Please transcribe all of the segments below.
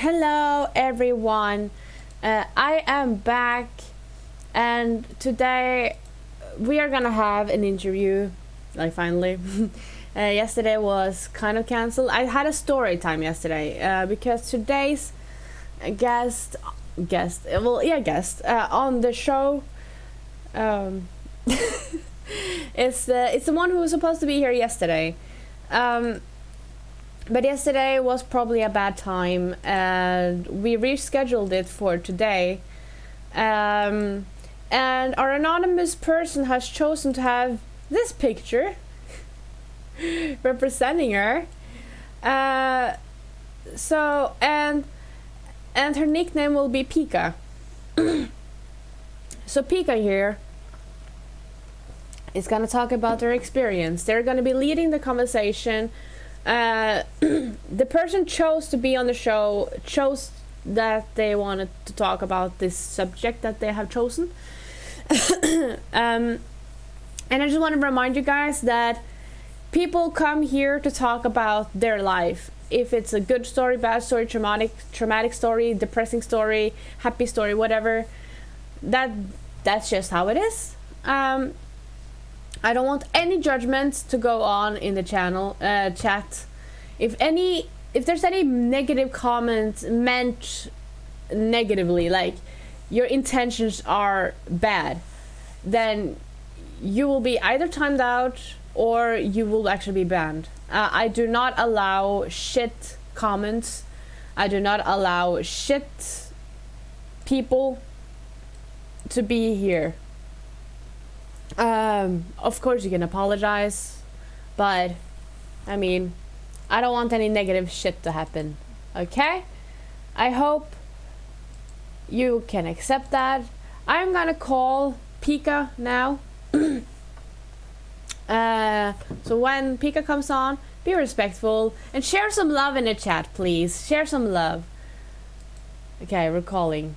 Hello, everyone. I am back, and today we are gonna have an interview. Like, finally. Yesterday was kind of cancelled. I had a story time yesterday because today's guest on the show um, it's the one who was supposed to be here yesterday. Um, but yesterday was probably a bad time, and we rescheduled it for today. Um, and our anonymous person has chosen to have this picture representing her. Uh, so and her nickname will be Pika. So Pika here is gonna talk about their experience. They're gonna be leading the conversation. The person chose to be on the show, chose that they wanted to talk about this subject that they have chosen. And I just want to remind you guys that people come here to talk about their life. If it's a good story, bad story, traumatic story, depressing story, happy story, whatever, that's just how it is. I don't want any judgments to go on in the channel chat. If there's any negative comments meant negatively, like your intentions are bad, then you will be either timed out or you will actually be banned. I do not allow shit comments. I do not allow shit people to be here. Of course you can apologize, but I mean, I don't want any negative shit to happen. Okay? I hope you can accept that. I'm gonna call Pika now. So when Pika comes on, be respectful and share some love in the chat, please. Share some love. Okay, we're calling.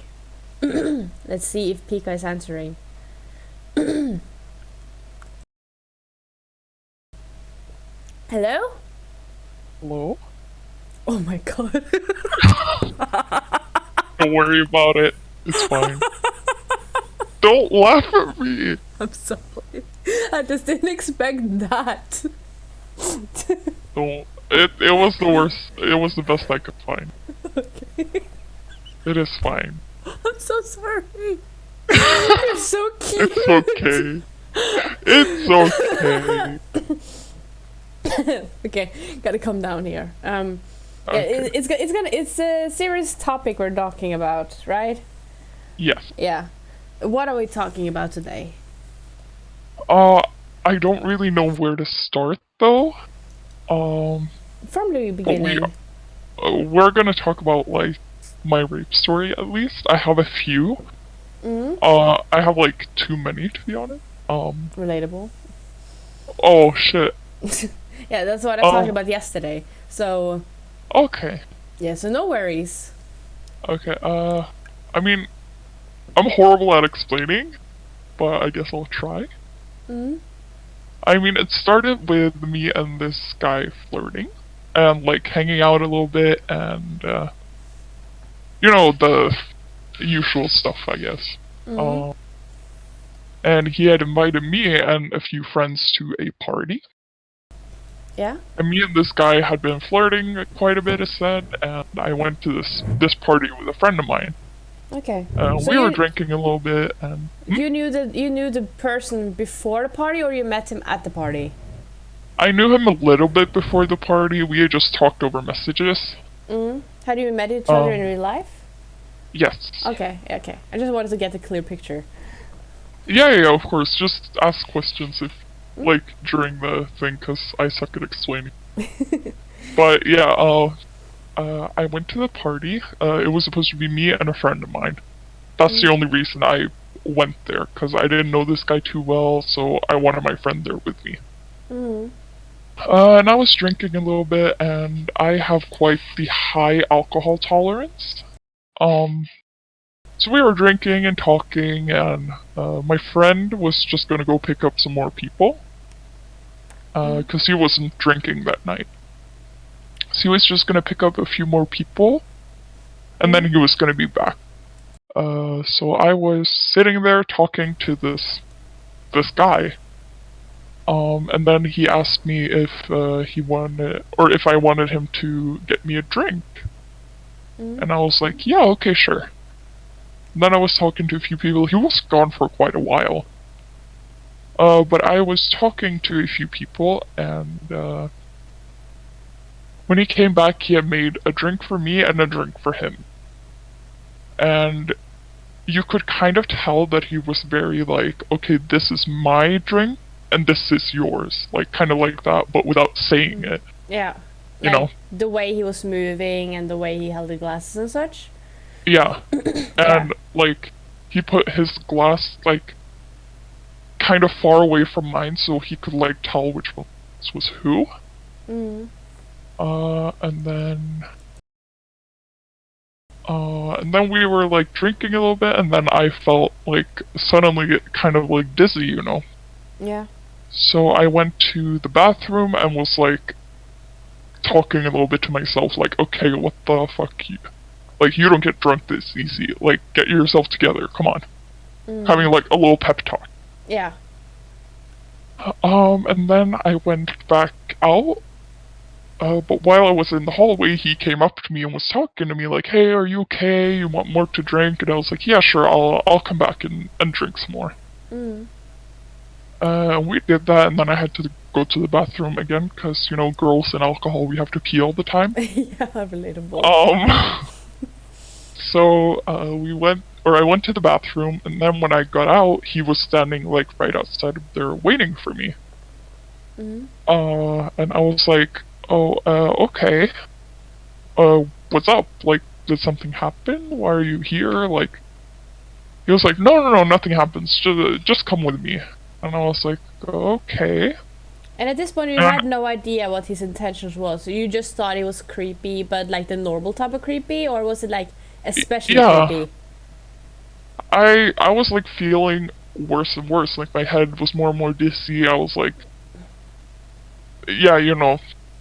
Let's see if Pika is answering. Hello? Hello? Oh my god. Don't worry about it. It's fine. Don't laugh at me. I'm sorry. I just didn't expect that. Don't. It was the worst. It was the best I could find. Okay. It is fine. I'm so sorry. You're so cute. It's okay. It's okay. Okay, gotta come down here. Okay. It's a serious topic we're talking about, right? Yes. Yeah. What are we talking about today? I don't really know where to start though. From the beginning. We're gonna talk about like my rape story at least. I have a few. Mm-hmm. I have like too many to be honest. Relatable. Oh shit. Yeah, that's what I talked about yesterday. So. Okay. Yeah, so no worries. Okay, I mean, I'm horrible at explaining, but I guess I'll try. Mm-hmm. I mean, it started with me and this guy flirting, and like hanging out a little bit, and you know, the usual stuff, I guess. Mm-hmm. And he had invited me and a few friends to a party. Yeah? And me and this guy had been flirting quite a bit, as said, and I went to this party with a friend of mine. Okay. We were drinking a little bit, and you knew the person before the party, or you met him at the party? I knew him a little bit before the party. We had just talked over messages. Had you met each other in real life? Yes. Okay. Okay. I just wanted to get a clear picture. Yeah, of course. Just ask questions if, like, during the thing, because I suck at explaining. But yeah, I went to the party. It was supposed to be me and a friend of mine. That's the only reason I went there, because I didn't know this guy too well, so I wanted my friend there with me. And I was drinking a little bit, and I have quite the high alcohol tolerance. So we were drinking and talking, and my friend was just gonna go pick up some more people. Because he wasn't drinking that night. So he was just gonna pick up a few more people. and then he was gonna be back. So I was sitting there talking to this guy. And then he asked me if he wanted, or if I wanted him to get me a drink. And I was like, yeah, okay, sure. And then I was talking to a few people. He was gone for quite a while. But I was talking to a few people, and when he came back, he had made a drink for me and a drink for him. And you could kind of tell that he was very like, okay, this is my drink, and this is yours. Like, kind of like that, but without saying it. Yeah. You know? The way he was moving and the way he held the glasses and such. Yeah. And, like, he put his glass, like, kind of far away from mine so he could, like, tell which one was who. And then we were, like, drinking a little bit, and then I felt, like, suddenly kind of, like, dizzy, you know? Yeah. So I went to the bathroom and was, like, talking a little bit to myself, like, okay, what the fuck, you don't get drunk this easy, like, get yourself together, come on. Having, like, a little pep talk. Yeah. And then I went back out, but while I was in the hallway, he came up to me and was talking to me, like, hey, are you okay, you want more to drink? And I was like, yeah, sure, I'll come back and drink some more. We did that, and then I had to go to the bathroom again, because, you know, girls and alcohol, we have to pee all the time. Yeah, relatable. So, I went to the bathroom, and then when I got out, he was standing, like, right outside of there waiting for me. And I was like, oh, okay. What's up? Like, did something happen? Why are you here? Like, he was like, no, nothing happens. Just come with me. And I was like, okay. And at this point, you had no idea what his intentions was. So you just thought it was creepy, but like the normal type of creepy, or was it like especially creepy? I was like feeling worse and worse. Like my head was more and more dizzy. I was like, yeah, you know,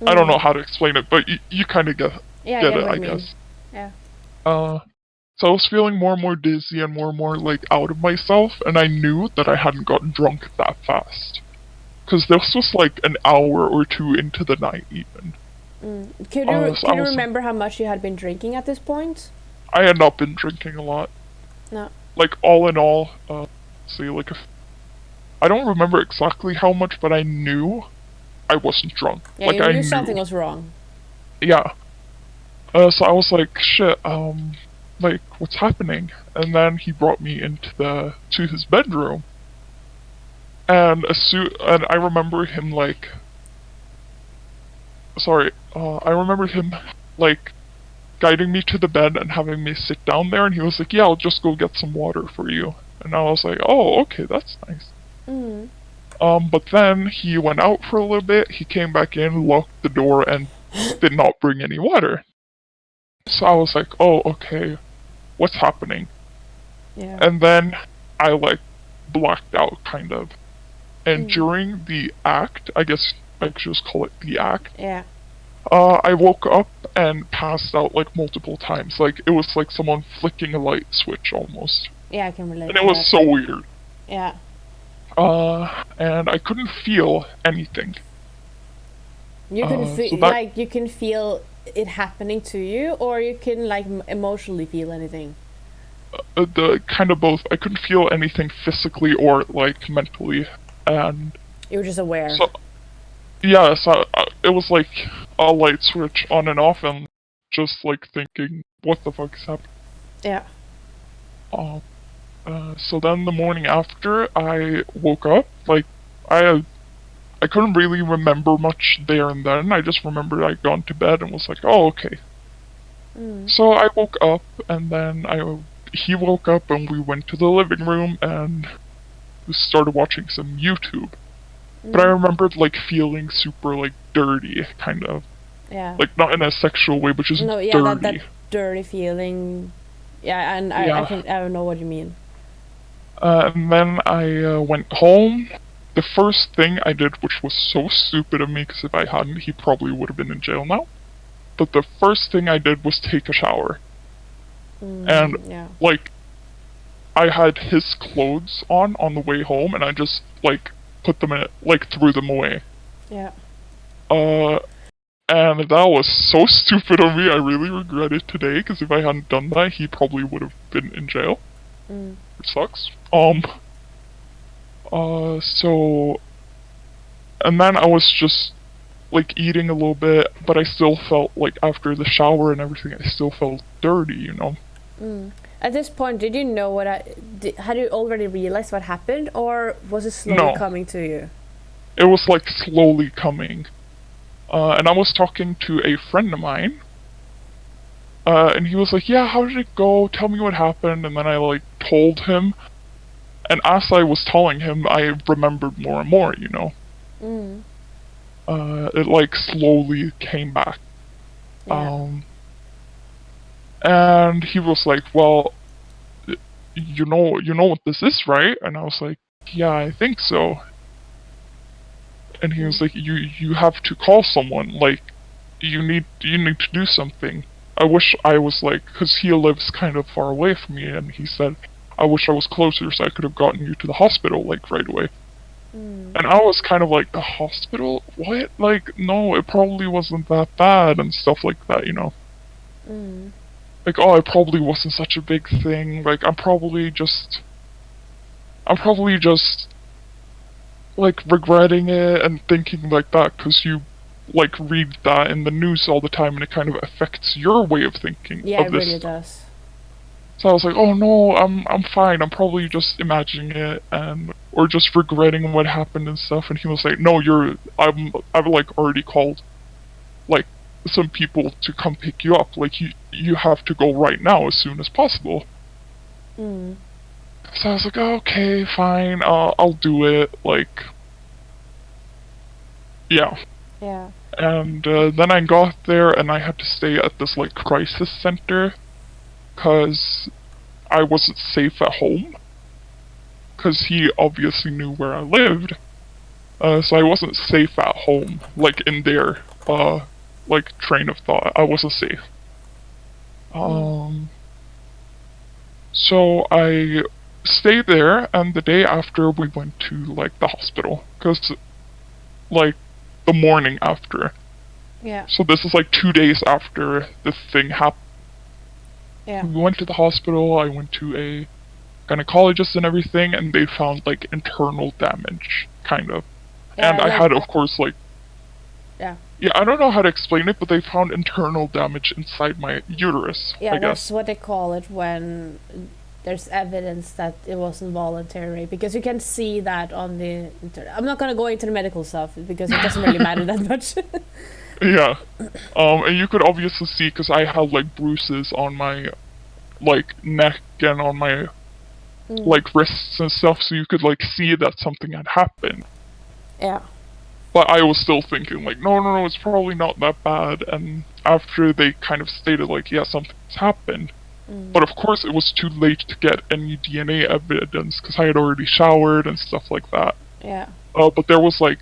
I don't know how to explain it, but you kind of get it, I guess. Yeah. So I was feeling more and more dizzy and more like out of myself, and I knew that I hadn't gotten drunk that fast. Because this was like an hour or two into the night even. Can you remember how much you had been drinking at this point? I had not been drinking a lot. No. Like all in all, I don't remember exactly how much, but I knew I wasn't drunk. Yeah, like, you I knew something was wrong. Yeah. So I was like, shit, like, what's happening? And then he brought me to his bedroom. And I remember him, like... I remember him, like, guiding me to the bed and having me sit down there, and he was like, yeah, I'll just go get some water for you. And I was like, oh, okay, that's nice. But then he went out for a little bit, he came back in, locked the door, and did not bring any water. So I was like, oh, okay, what's happening? Yeah. And then I, like, blacked out, kind of. And during the act, I guess I could just call it the act. Yeah. I woke up and passed out, like, multiple times. Like, it was like someone flicking a light switch, almost. Yeah, I can relate. And it was so weird. Yeah. And I couldn't feel anything. You can feel, like, you can feel it happening to you, or you can, like, emotionally feel anything? The kind of both. I couldn't feel anything physically or, like, mentally. And... You were just aware? Yeah, so it was like a light switch on and off, and just, like, thinking, what the fuck is happening? Yeah. So then the morning after, I woke up, like, I couldn't really remember much there and then. I just remembered I'd gone to bed and was like, oh, okay. So I woke up, and then he woke up, and we went to the living room, and we started watching some YouTube. But I remembered, like, feeling super, like, dirty, kind of. Yeah. Like, not in a sexual way, but just dirty. That dirty feeling. Yeah, and I don't know what you mean. And then I went home. The first thing I did, which was so stupid of me, because if I hadn't, he probably would have been in jail now. But the first thing I did was take a shower. And Yeah. like I had his clothes on the way home, and I just like put them in, like threw them away. Yeah. Uh, and that was so stupid of me. I really regret it today, because if I hadn't done that, he probably would have been in jail. Mm. Which sucks. So, and then I was just like eating a little bit, but I still felt like after the shower and everything, I still felt dirty, you know? Mm. At this point, did you know had you already realized what happened, or was it slowly No, coming to you? it was like slowly coming. And I was talking to a friend of mine, and he was like, "Yeah, how did it go? Tell me what happened." And then I like told him, and as I was telling him, I remembered more and more, you know? Mm. It like slowly came back. Yeah. And he was like, "Well, you know what this is, right?" And I was like, "Yeah, I think so." And he was Mm. like, "You have to call someone. Like, you need to do something." I wish I was like, because he lives kind of far away from me, and he said, "I wish I was closer so I could have gotten you to the hospital like right away." Mm. And I was kind of like, "The hospital? What? Like, no, it probably wasn't that bad," and stuff like that, you know? Mm. Like, oh, it probably wasn't such a big thing. Like, I'm probably just like regretting it and thinking like that because you like read that in the news all the time and it kind of affects your way of thinking Yeah, of it this really stuff. does. So I was like, oh no, I'm fine. I'm probably just imagining it and or just regretting what happened and stuff. And he was like, no, I've like already called like some people to come pick you up. Like you have to go right now as soon as possible. Mm. So I was like, oh, okay, fine, I'll do it. Like, yeah. Yeah. And then I got there and I had to stay at this like crisis center because I wasn't safe at home. Because he obviously knew where I lived. So I wasn't safe at home, like in their like train of thought. I wasn't safe. Mm. So I stayed there, and the day after we went to like the hospital, cause like the morning after. Yeah. So this is like 2 days after this thing happened. Yeah. We went to the hospital. I went to a gynecologist and everything, and they found like internal damage, kind of. Yeah. And I Like. had, of course, like Yeah. yeah, I don't know how to explain it, but they found internal damage inside my uterus, Yeah. I That's guess. what they call it when there's evidence that it wasn't voluntary, because you can see that on the internet. I'm not gonna go into the medical stuff because it doesn't really matter that much. Yeah. And you could obviously see because I had like bruises on my like neck and on my Mm. like wrists and stuff, so you could like see that something had happened. Yeah. But I was still thinking like, no, it's probably not that bad. And after they kind of stated like, yeah, something's happened. Mm. But of course, it was too late to get any DNA evidence because I had already showered and stuff like that. Yeah. But there was like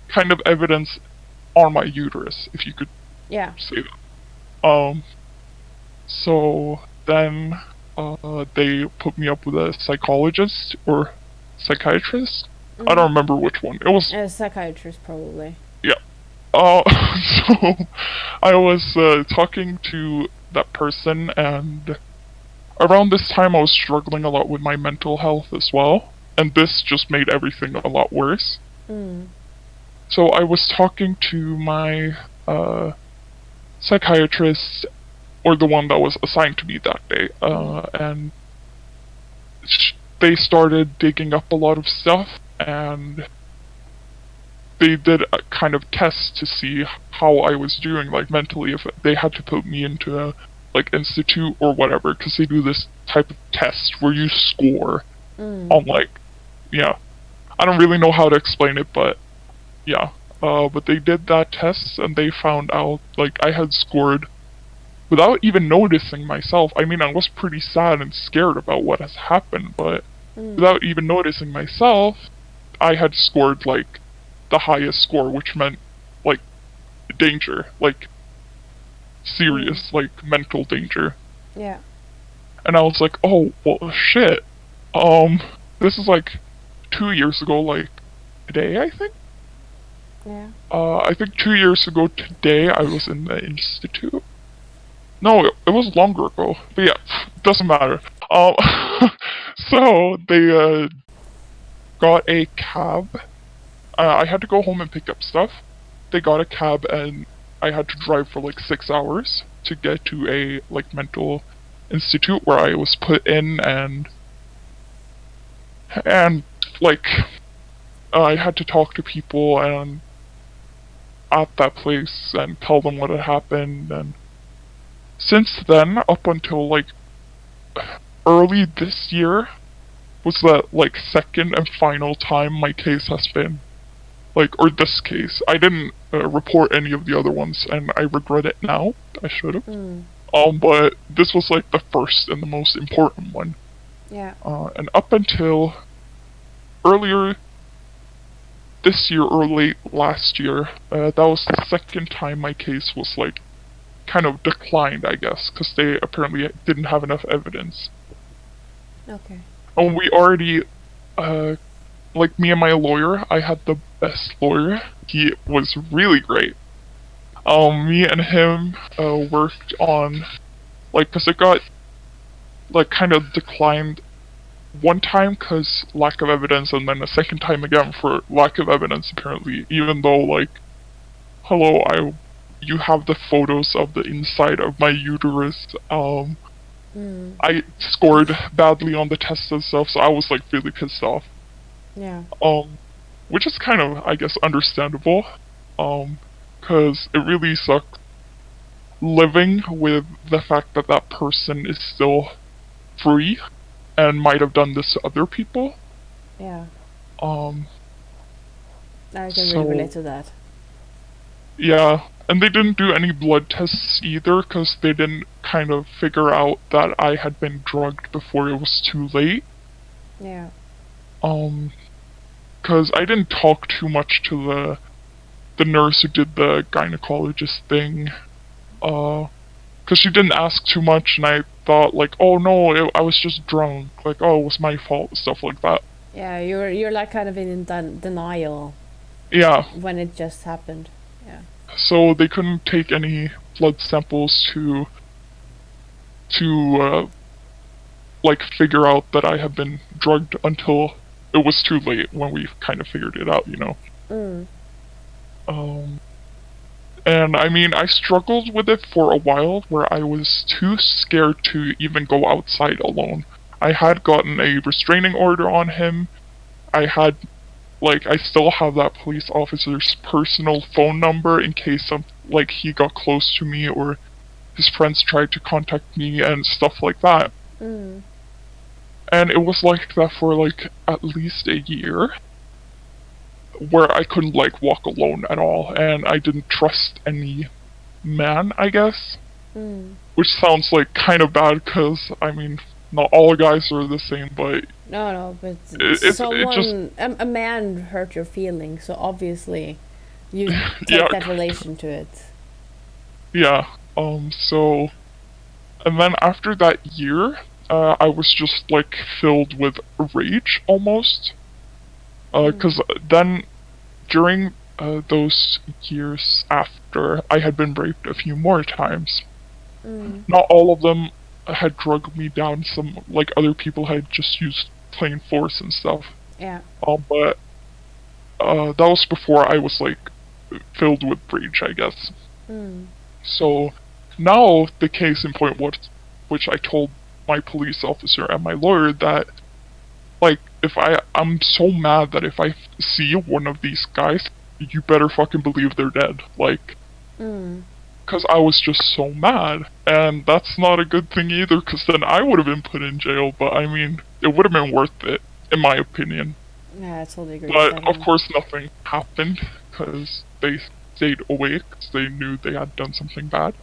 kind of evidence on my uterus, if you could Yeah. say that. So then they put me up with a psychologist or psychiatrist. I don't remember which one. It was A psychiatrist, probably. yeah. So I was talking to that person, and around this time I was struggling a lot with my mental health as well, and this just made everything a lot worse. Mm. So I was talking to my psychiatrist, or the one that was assigned to me that day, and they started digging up a lot of stuff, and they did a kind of test to see how I was doing, like mentally, if they had to put me into a like institute or whatever, because they do this type of test where you score on like, yeah, I don't really know how to explain it, but yeah, but they did that test and they found out like I had scored without even noticing myself. I mean, I was pretty sad and scared about what has happened, but without even noticing myself, I had scored like the highest score, which meant like danger. Like, serious, like, mental danger. Yeah. And I was like, oh, well, shit. Um, this is like 2 years ago, like, today, I think? Yeah. I think 2 years ago today I was in the institute. No, it was longer ago. But yeah, doesn't matter. Um, so they, got a cab. I had to go home and pick up stuff. They got a cab and I had to drive for like 6 hours to get to a, like, mental institute where I was put in and like, I had to talk to people and at that place and tell them what had happened. And since then, up until like early this year, was the like second and final time my case has been like, or this case. I didn't report any of the other ones, and I regret it now. I should have. But this was like the first and the most important one. Yeah. And up until earlier this year or late last year, that was the second time my case was like kind of declined, I guess, because they apparently didn't have enough evidence. Okay. And we already, like, me and my lawyer, I had the best lawyer. He was really great. Me and him worked on, like, because it got like kind of declined one time because lack of evidence, and then a second time again for lack of evidence apparently, even though, like, hello, you have the photos of the inside of my uterus. I scored badly on the test and stuff, so I was like really pissed off. Yeah. Which is kind of, I guess, understandable. Cause it really sucks living with the fact that that person is still free and might have done this to other people. Yeah. I can really relate to that. Yeah, and they didn't do any blood tests either because they didn't kind of figure out that I had been drugged before it was too late. Yeah. Because I didn't talk too much to the nurse who did the gynecologist thing. Because she didn't ask too much, and I thought, like, oh no, I was just drunk. Like, oh, it was my fault, stuff like that. Yeah, you're like kind of in denial. Yeah. When it just happened. Yeah. So they couldn't take any blood samples to like, figure out that I had been drugged until it was too late when we kind of figured it out, you know. And I mean, I struggled with it for a while where I was too scared to even go outside alone. I had gotten a restraining order on him. I still have that police officer's personal phone number in case like, he got close to me or his friends tried to contact me and stuff like that. And it was like that for like at least a year, where I couldn't like walk alone at all, and I didn't trust any man, I guess. Which sounds like kind of bad, because I mean, not all guys are the same, but no, but a man hurt your feelings, so obviously you take that relation to it. Yeah. So, and then after that year, I was just like filled with rage almost. Because then, during those years after, I had been raped a few more times. Not all of them had drugged me down. Some, like, other people had just used plain force and stuff. Yeah. But that was before I was, like, filled with rage, I guess. So, now the case in point was, which I told my police officer and my lawyer that, like, if I'm so mad that if I see one of these guys, you better fucking believe they're dead. Like, because I was just so mad. And that's not a good thing either, because then I would have been put in jail, but I mean, it would have been worth it, in my opinion. Yeah, I totally agree. But, of course, nothing happened, because they stayed awake, because they knew they had done something bad.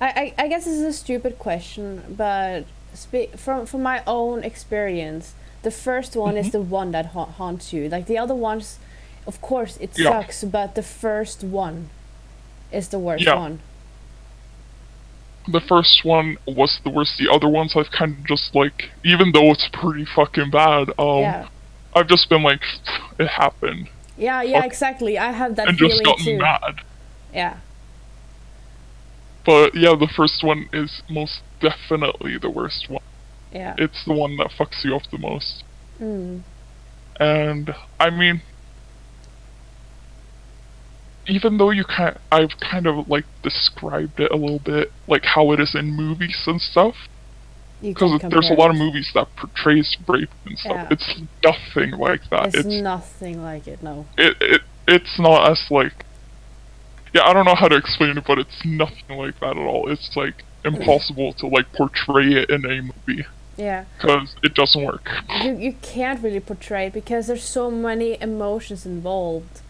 I guess this is a stupid question, but from my own experience, the first one is the one that haunts you. Like, the other ones, of course, it sucks, but the first one. is the worst Yeah. one. The first one was the worst. The other ones I've kind of just like, even though it's pretty fucking bad, Yeah. I've just been like, it happened, Yeah, yeah, fuck, exactly. I have that and just feeling gotten too. mad. Yeah. But yeah, the first one is most definitely the worst one. Yeah. It's the one that fucks you up the most. Mm. And I mean, even though I've kind of like described it a little bit, like how it is in movies and stuff, You because can there's a compare lot of it. movies that portrays rape and stuff. Yeah. It's nothing like that. It's nothing like it, no. It's not as like, yeah, I don't know how to explain it, but it's nothing like that at all. It's like impossible to like portray it in a movie Yeah. because it doesn't work. You can't really portray it because there's so many emotions involved.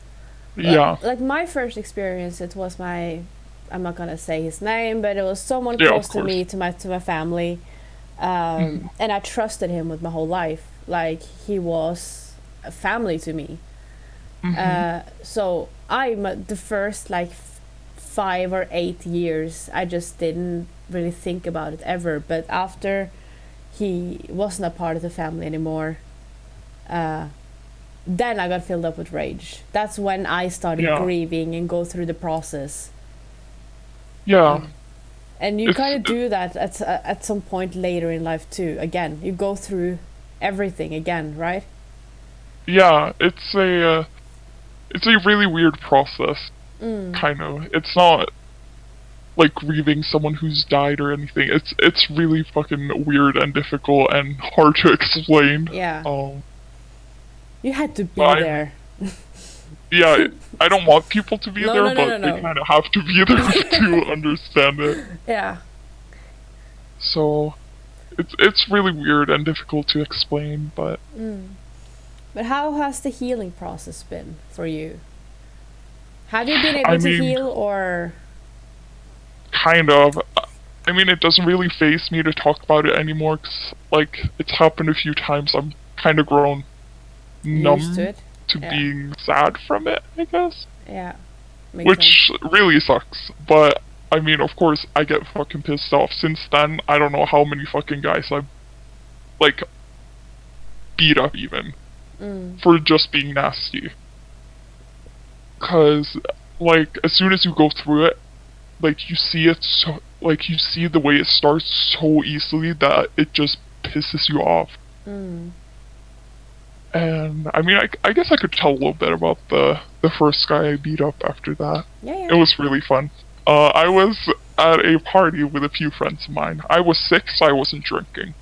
Yeah. Like my first experience, it was I'm not gonna say his name, but it was someone Yeah, of close to course. me, to my family, and I trusted him with my whole life. Like he was a family to me. So the first like 5 or 8 years, I just didn't really think about it ever. But after he wasn't a part of the family anymore, then I got filled up with rage. That's when I started Yeah. grieving and go through the process. Yeah. And you It's- kind of do that at some point later in life too. Again, you go through everything again, right? Yeah, it's a really weird process, kind of. It's not like grieving someone who's died or anything. It's really fucking weird and difficult and hard to explain. Yeah. Um, You had to be I- there. yeah, I don't want people to be No, there, no, no, but no, no. they kind of have to be there to understand it. Yeah. So, it's really weird and difficult to explain, but But how has the healing process been for you? Have you been able I to mean- heal, or kind of. I mean, it doesn't really faze me to talk about it anymore, 'cause, like, it's happened a few times. I'm kind of grown numb used to it? to Yeah. being sad from it, I guess. Yeah. Makes Which really sucks. But, I mean, of course, I get fucking pissed off. Since then, I don't know how many fucking guys I've, like, beat up even. For just being nasty. 'Cause, like, as soon as you go through it, like, you see it so, like, you see the way it starts so easily that it just pisses you off. And, I mean, I guess I could tell a little bit about the first guy I beat up after that. Yeah, It was really fun. I was at a party with a few friends of mine. I was sick, so I wasn't drinking.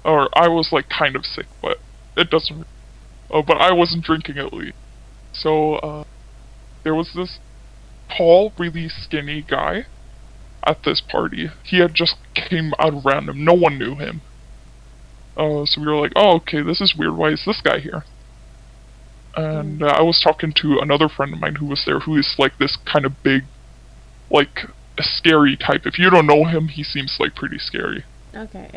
Or, I was, like, kind of sick, but it doesn't... but I wasn't drinking at least. So, there was this tall, really skinny guy at this party. He had just came out of random. No one knew him. So we were like, oh, okay, this is weird. Why is this guy here? And I was talking to another friend of mine who was there, who is like this kind of big, like, a scary type. If you don't know him, he seems like pretty scary. Okay.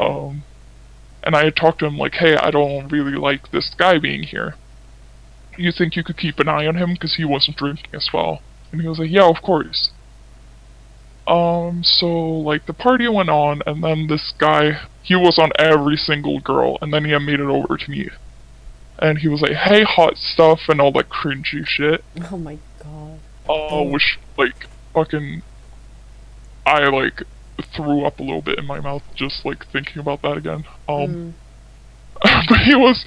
And I had talked to him like, hey, I don't really like this guy being here. You think you could keep an eye on him? Because he wasn't drinking as well. And he was like, yeah, of course. So, like, the party went on, and then this guy, he was on every single girl, and then he had made it over to me. And he was like, hey, hot stuff, and all that cringy shit. Oh my god. Which, like, fucking... I, like, threw up a little bit in my mouth just, like, thinking about that again. But he was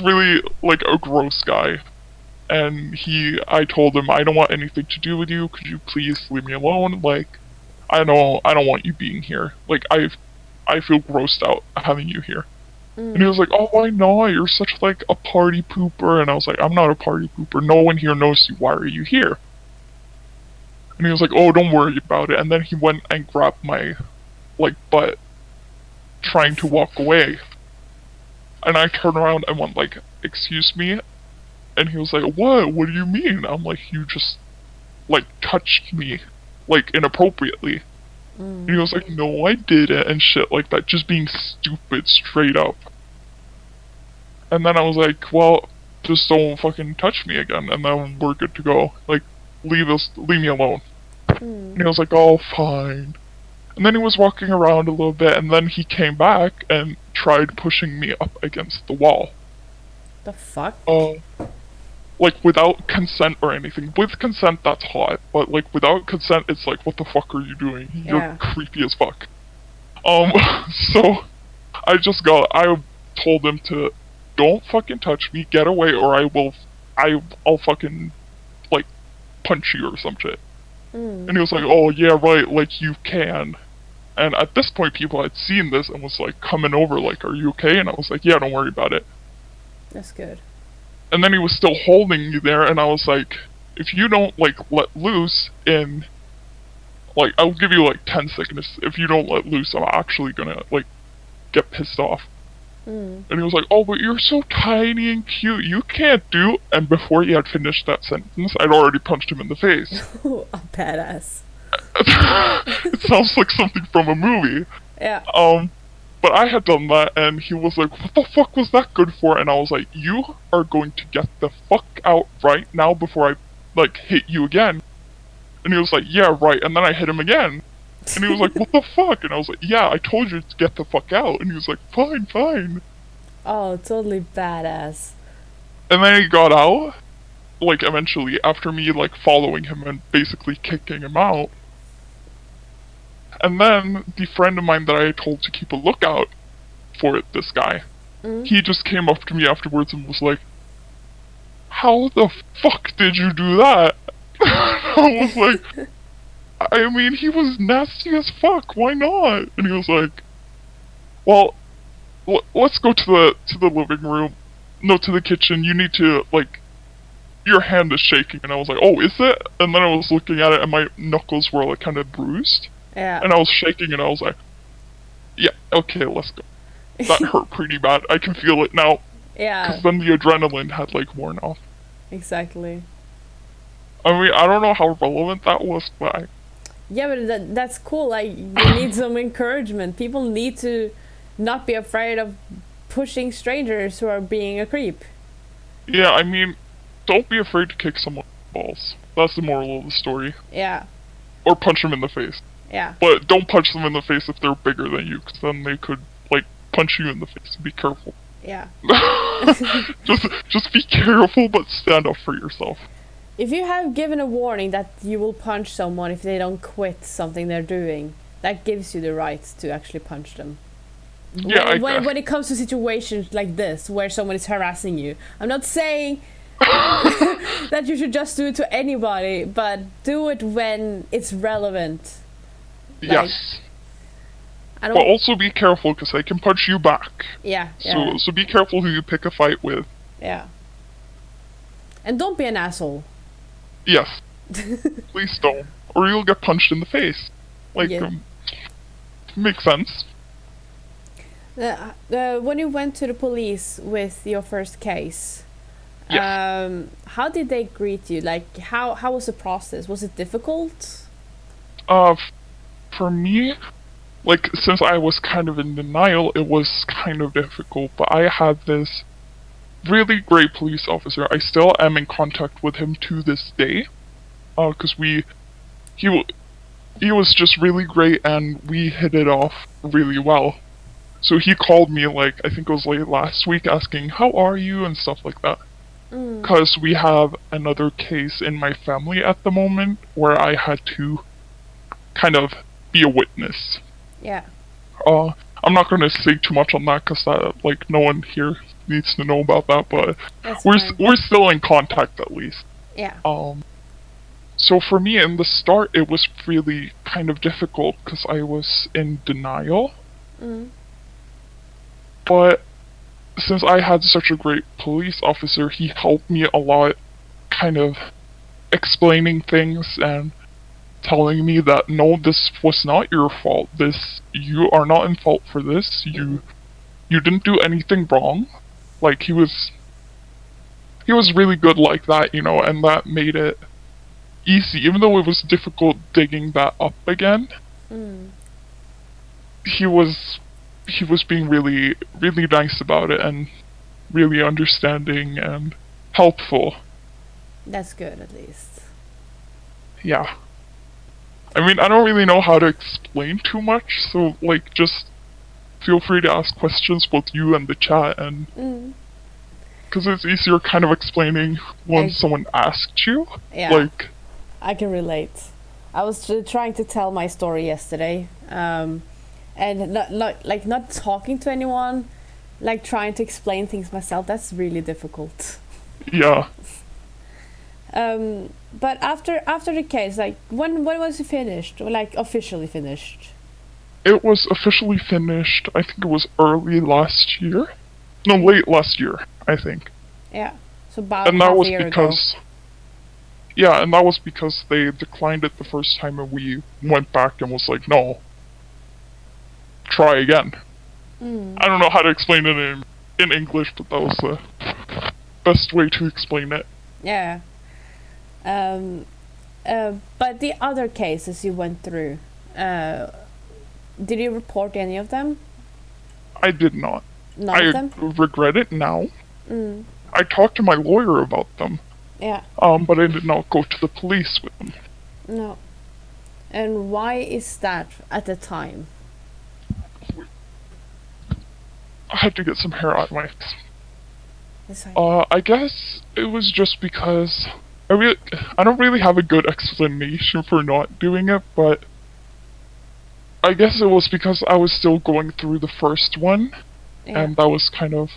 really, like, a gross guy. And I told him, I don't want anything to do with you, could you please leave me alone? Like, I don't want you being here. Like, I feel grossed out having you here. And he was like, oh, why not? You're such, like, a party pooper. And I was like, I'm not a party pooper. No one here knows you. Why are you here? And he was like, oh, don't worry about it. And then he went and grabbed my, like, butt, trying to walk away. And I turned around and went like, excuse me? And he was like, what? What do you mean? I'm like, you just, like, touched me, like, inappropriately. And he was like, no, I didn't, and shit like that, just being stupid straight up. And then I was like, well, just don't fucking touch me again, and then we're good to go. Like, leave me alone. Mm. And he was like, oh, fine. And then he was walking around a little bit, and then he came back and tried pushing me up against the wall. The fuck? Like, without consent or anything. With consent, that's hot. But, like, without consent, it's like, what the fuck are you doing? You're Yeah. creepy as fuck. So, I told him to, don't fucking touch me, get away, or I'll fucking, like, punch you or some shit. Mm. And he was like, oh, yeah, right, like, you can. And at this point, people had seen this and was, like, coming over, like, are you okay? And I was like, yeah, don't worry about it. That's good. And then he was still holding me there, and I was like, if you don't, like, let loose in, like, I'll give you, like, 10 seconds. If you don't let loose, I'm actually gonna, like, get pissed off. Mm. And he was like, oh, but you're so tiny and cute, you can't do... And before he had finished that sentence, I'd already punched him in the face. A badass. It sounds like something from a movie. Yeah. But I had done that, and he was like, what the fuck was that good for? And I was like, you are going to get the fuck out right now before I, like, hit you again. And he was like, yeah, right. And then I hit him again. And he was like, what the fuck? And I was like, yeah, I told you to get the fuck out. And he was like, fine, fine. Oh, totally badass. And then he got out, like, eventually, after me, like, following him and basically kicking him out. And then the friend of mine that I told to keep a lookout for it, this guy, he just came up to me afterwards and was like, how the fuck did you do that? I was like, I mean, he was nasty as fuck, why not? And he was like, well, let's go to the living room, no, to the kitchen, you need to, like, your hand is shaking. And I was like, oh, is it? And then I was looking at it and my knuckles were, like, kind of bruised. Yeah. And I was shaking and I was like, yeah, okay, let's go. That hurt pretty bad. I can feel it now. Yeah. Because then the adrenaline had, like, worn off. Exactly. I mean, I don't know how relevant that was, but Yeah, but that's cool. Like, you need some encouragement. People need to not be afraid of pushing strangers who are being a creep. yeah, I mean, don't be afraid to kick someone in the balls. That's the moral of the story. Yeah. Or punch them in the face. Yeah. But don't punch them in the face if they're bigger than you, because then they could, like, punch you in the face. Be careful. Yeah. just be careful, but stand up for yourself. If you have given a warning that you will punch someone if they don't quit something they're doing, that gives you the right to actually punch them. Yeah, when it comes to situations like this, where someone is harassing you, I'm not saying that you should just do it to anybody, but do it when it's relevant. Yes. I But don't. also be careful, because they can punch you back. Yeah. Yeah. So be careful who you pick a fight with. Yeah. And don't be an asshole. Yes. Please don't. Or you'll get punched in the face. Like, Yeah. Makes sense. When you went to the police with your first case, Yes. how did they greet you? Like, how was the process? Was it difficult? For me, like, since I was kind of in denial, it was kind of difficult, but I had this really great police officer. I still am in contact with him to this day, because he was just really great, and we hit it off really well. So he called me, like, I think it was late last week, asking, how are you, and stuff like that. Because we have another case in my family at the moment where I had to kind of be a witness. Yeah. I'm not going to say too much on that because like, no one here needs to know about that, but That's we're fine. we're still in contact at least. Yeah. So for me in the start, it was really kind of difficult because I was in denial. But since I had such a great police officer, he helped me a lot, kind of explaining things and telling me that no, this was not your fault. You are not in fault for this. You didn't do anything wrong. Like, he was really good like that, you know, and that made it easy, even though it was difficult digging that up again. He was being really, really nice about it and really understanding and helpful. That's good, at least. yeah. I mean, I don't really know how to explain too much, so, like, just feel free to ask questions, both you and the chat, and Mm. because it's easier kind of explaining when someone asked you. Yeah. Like, I can relate. I was trying to tell my story yesterday, and not talking to anyone, like trying to explain things myself. That's really difficult. yeah. But after the case, like when was it finished? Or, like officially finished? It was officially finished, I think it was early last year. No, late last year, I think. Yeah. So about And that half was a year because. Yeah, and that was because they declined it the first time and we went back and was like, no, try again. ago. I don't know how to explain it in English, but that was the best way to explain it. Yeah. But the other cases you went through, did you report any of them? I did not. None of them? Regret it now. Mm. I talked to my lawyer about them, Yeah. but I did not go to the police with them. No. And why is that at the time? I had to get some hair out of my face. It's like, I guess it was just because I don't really have a good explanation for not doing it, but I guess it was because I was still going through the first one, yeah. and that was kind of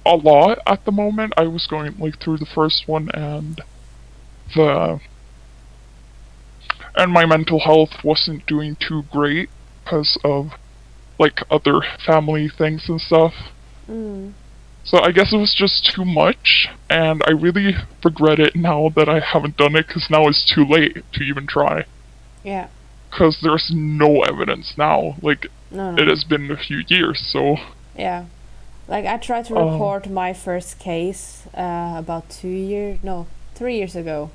a lot at the moment. I was going like through the first one, and my mental health wasn't doing too great because of like other family things and stuff. Mm. So I guess it was just too much, and I really regret it now that I haven't done it, because now it's too late to even try. Yeah. Because there's no evidence now. Like, No. it has been a few years, so... Yeah. Like I tried to report my first case about 3 years ago.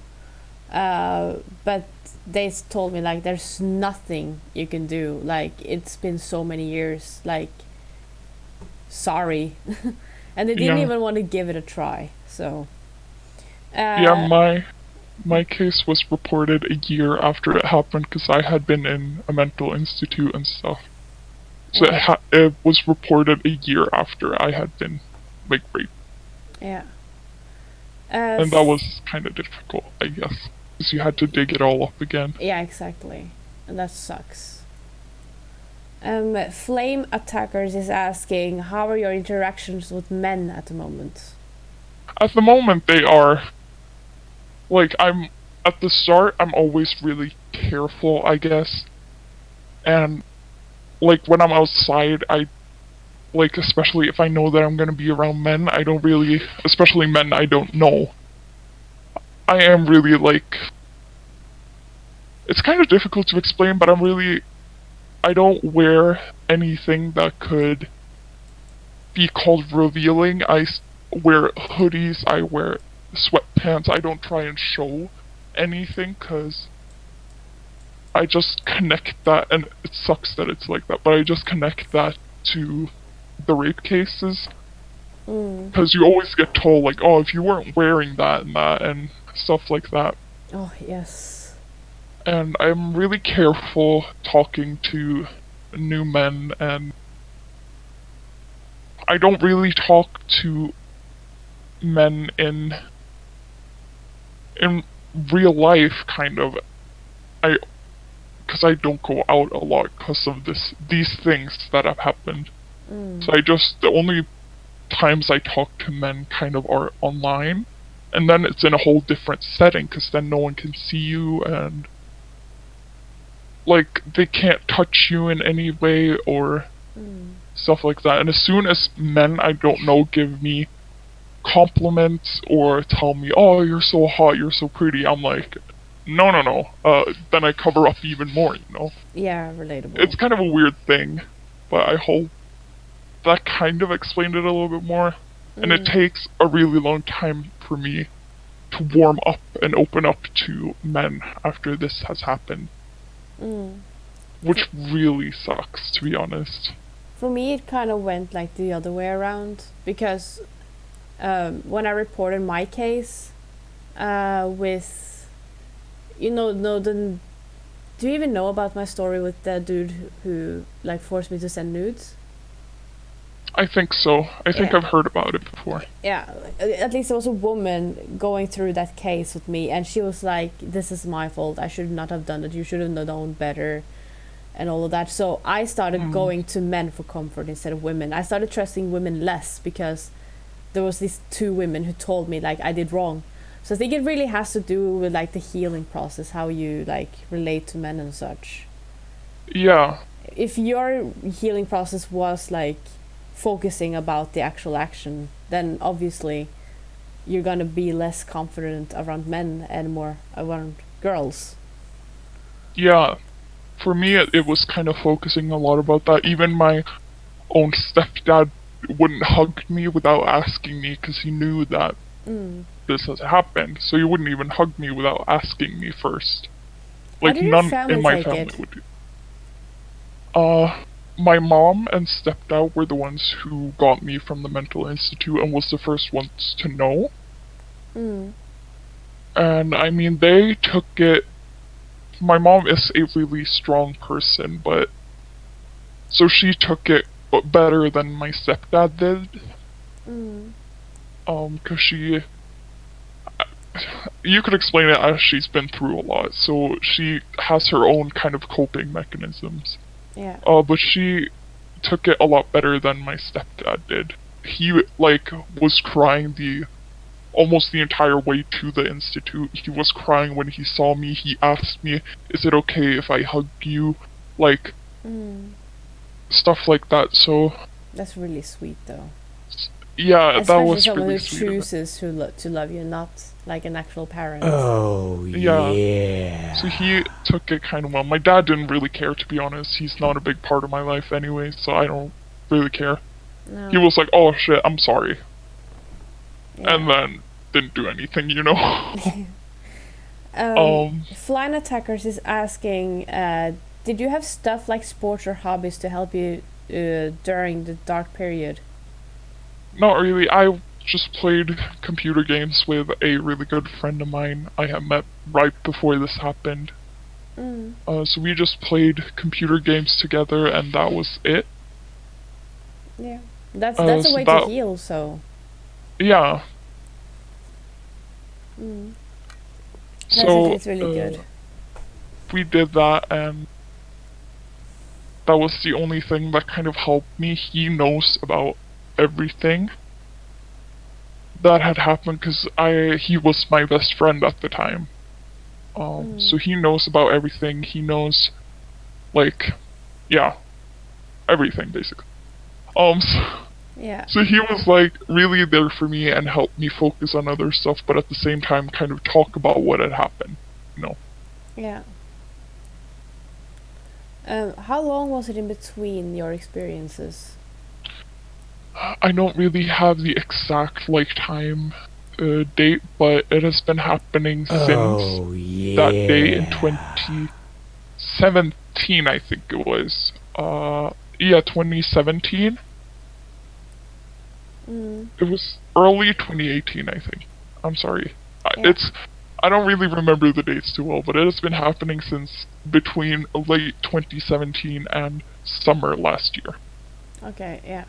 But they told me like there's nothing you can do. Like it's been so many years. Like sorry. And they didn't even want to give it a try. So yeah, my case was reported a year after it happened because I had been in a mental institute and stuff. So it was reported a year after I had been like raped. Yeah. And that was kind of difficult, I guess, because you had to dig it all up again. Yeah, exactly. And that sucks. Flame Attackers is asking, how are your interactions with men at the moment? At the moment, they are... Like, at the start, I'm always really careful, I guess. And, like, when I'm outside, like, especially if I know that I'm gonna be around men, I don't really... Especially men I don't know. I am really, like... It's kind of difficult to explain, but I don't wear anything that could be called revealing. I wear hoodies, I wear sweatpants. I don't try and show anything because I just connect that, and it sucks that it's like that, but I just connect that to the rape cases. Because you always get told, like, oh, if you weren't wearing that and stuff like that. Oh, yes. And I'm really careful talking to new men, and I don't really talk to men in real life, kind of. Because I don't go out a lot because of these things that have happened. So the only times I talk to men kind of are online, and then it's in a whole different setting, because then no one can see you, and like, they can't touch you in any way, or stuff like that. And as soon as men I don't know give me compliments or tell me, oh, you're so hot, you're so pretty, I'm like, no. Then I cover up even more, you know? Yeah, relatable. It's kind of a weird thing, but I hope that kind of explained it a little bit more. And it takes a really long time for me to warm up and open up to men after this has happened. Which really sucks, to be honest. For me, it kind of went like the other way around, because when I reported my case with you know the. Do you even know about my story with the dude who like forced me to send nudes? I think so. I think Yeah. I've heard about it before. Yeah, at least there was a woman going through that case with me, and she was like, "This is my fault. I should not have done it. You should have known better," and all of that. So I started going to men for comfort instead of women. I started trusting women less because there was these two women who told me like I did wrong. So I think it really has to do with like the healing process, how you like relate to men and such. Yeah. If your healing process was like focusing about the actual action, then obviously you're gonna be less confident around men and more around girls. Yeah. For me, it was kind of focusing a lot about that. Even my own stepdad wouldn't hug me without asking me because he knew that Mm. this has happened. So he wouldn't even hug me without asking me first. How Like, did your none family in my take family it? would do. My mom and stepdad were the ones who got me from the mental institute and was the first ones to know. Mm. And I mean, they took it. My mom is a really strong person, but so she took it better than my stepdad did. Mm. 'Cause you could explain it as she's been through a lot, so she has her own kind of coping mechanisms. Yeah. But she took it a lot better than my stepdad did. He, like, was crying almost the entire way to the institute. He was crying when he saw me. He asked me, "Is it okay if I hug you?" Like, Mm. stuff like that. So, That's really sweet though. yeah, that Especially was someone really who sweet of him. chooses to love you, not like an actual parent. Oh, Yeah. yeah. So he took it kind of well. My dad didn't really care, to be honest. He's not a big part of my life anyway, so I don't really care. No. He was like, "Oh shit, I'm sorry," Yeah. and then didn't do anything, you know? Flying Attackers is asking, did you have stuff like sports or hobbies to help you during the dark period? Not really. I just played computer games with a really good friend of mine I had met right before this happened. Mm. So we just played computer games together, and that was it. Yeah. That's So a way that- to heal, so. Yeah. Mm. So It's really good. we did that, and that was the only thing that kind of helped me. He knows about everything that had happened because he was my best friend at the time. So he knows about everything. He knows, like, yeah, everything basically. Yeah. So he was like really there for me and helped me focus on other stuff, but at the same time kind of talk about what had happened, you know. Yeah. How long was it in between your experiences? I don't really have the exact like time date, but it has been happening since Oh, yeah. that day in 2017, I think it was. Yeah, 2017. Mm. It was early 2018, I think. I'm sorry. Yeah. I don't really remember the dates too well, but it has been happening since between late 2017 and summer last year. Okay, yeah.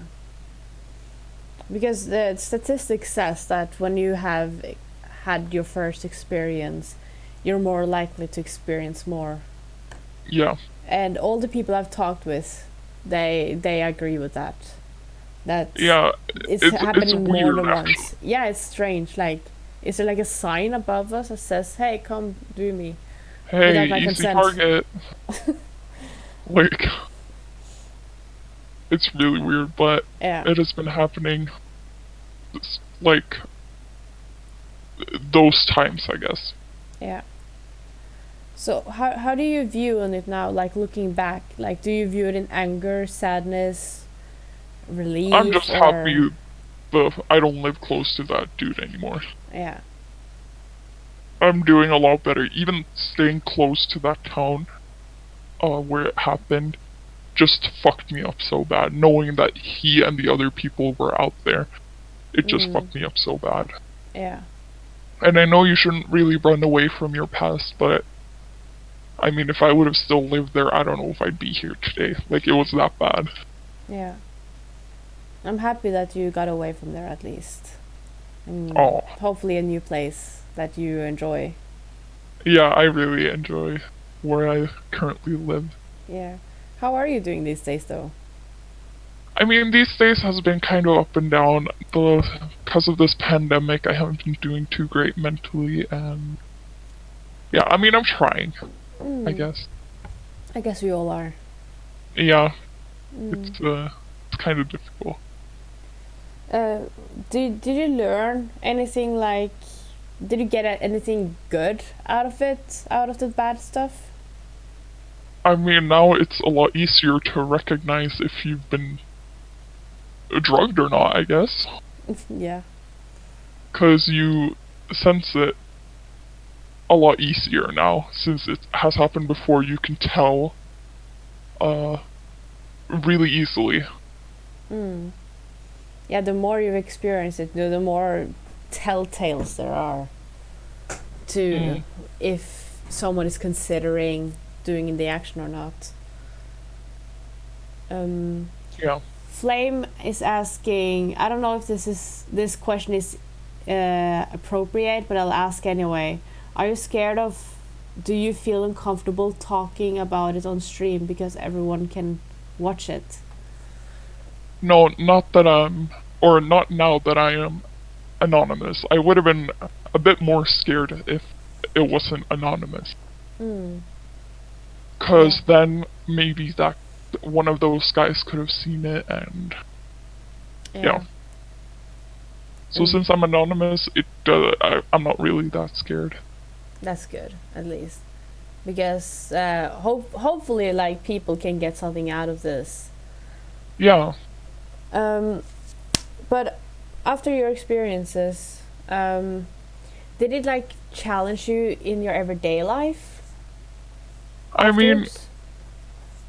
Because the statistics says that when you have had your first experience, you're more likely to experience more. Yeah. And all the people I've talked with, they agree with that. That Yeah. it's it's happening more weird, than actually. once. Yeah, it's strange. Like, is there like a sign above us that says, "Hey, come do me"? Hey, Without my easy consent. target. Like, it's really weird, but Yeah. it has been happening, like, those times, I guess. Yeah. So how do you view on it now? Like looking back, like do you view it in anger, sadness, relief? I'm just or... happy I don't live close to that dude anymore. Yeah. I'm doing a lot better. Even staying close to that town, where it happened, just fucked me up so bad. Knowing that he and the other people were out there, it just fucked me up so bad. Yeah. And I know you shouldn't really run away from your past, but I mean, if I would have still lived there, I don't know if I'd be here today. Like, it was that bad. Yeah. I'm happy that you got away from there at least. And Oh, hopefully a new place that you enjoy. yeah, I really enjoy where I currently live. Yeah. How are you doing these days though? I mean, these days has been kind of up and down. Because of this pandemic, I haven't been doing too great mentally, and yeah, I mean, I'm trying, I guess. I guess we all are. Yeah, Mm. it's kind of difficult. Did you learn anything like? Did you get anything good out of it? Out of the bad stuff? I mean, now it's a lot easier to recognize if you've been drugged or not, I guess. Yeah. Because you sense it a lot easier now, since it has happened before. You can tell, really easily. Mm. Yeah. The more you experience it, the more telltales there are to if someone is considering doing the action or not. Yeah. Flame is asking. I don't know if this question is appropriate, but I'll ask anyway. Are you scared of? Do you feel uncomfortable talking about it on stream because everyone can watch it? No, not that or not now that I am anonymous. I would have been a bit more scared if it wasn't anonymous. Mm. Because then maybe that one of those guys could have seen it, and yeah. So Mm. since I'm anonymous, I'm not really that scared. That's good, at least, because hopefully, like, people can get something out of this. Yeah. But after your experiences, did it like challenge you in your everyday life? I mean, afterwards?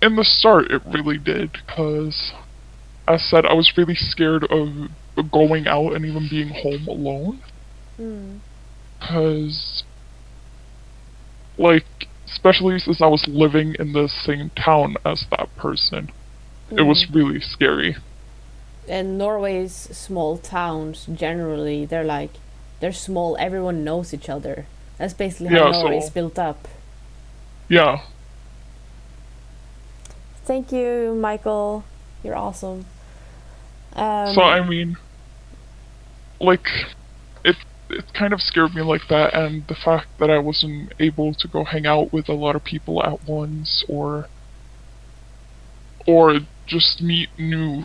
in the start, it really did, because, as said, I was really scared of going out and even being home alone. Mm. Because, like, especially since I was living in the same town as that person, it was really scary. And Norway's small towns generally, they're small. Everyone knows each other. That's basically how Yeah, Norway is so- built up. Yeah. Thank you, Michael. You're awesome. So, I mean, like, it kind of scared me like that, and the fact that I wasn't able to go hang out with a lot of people at once, or just meet new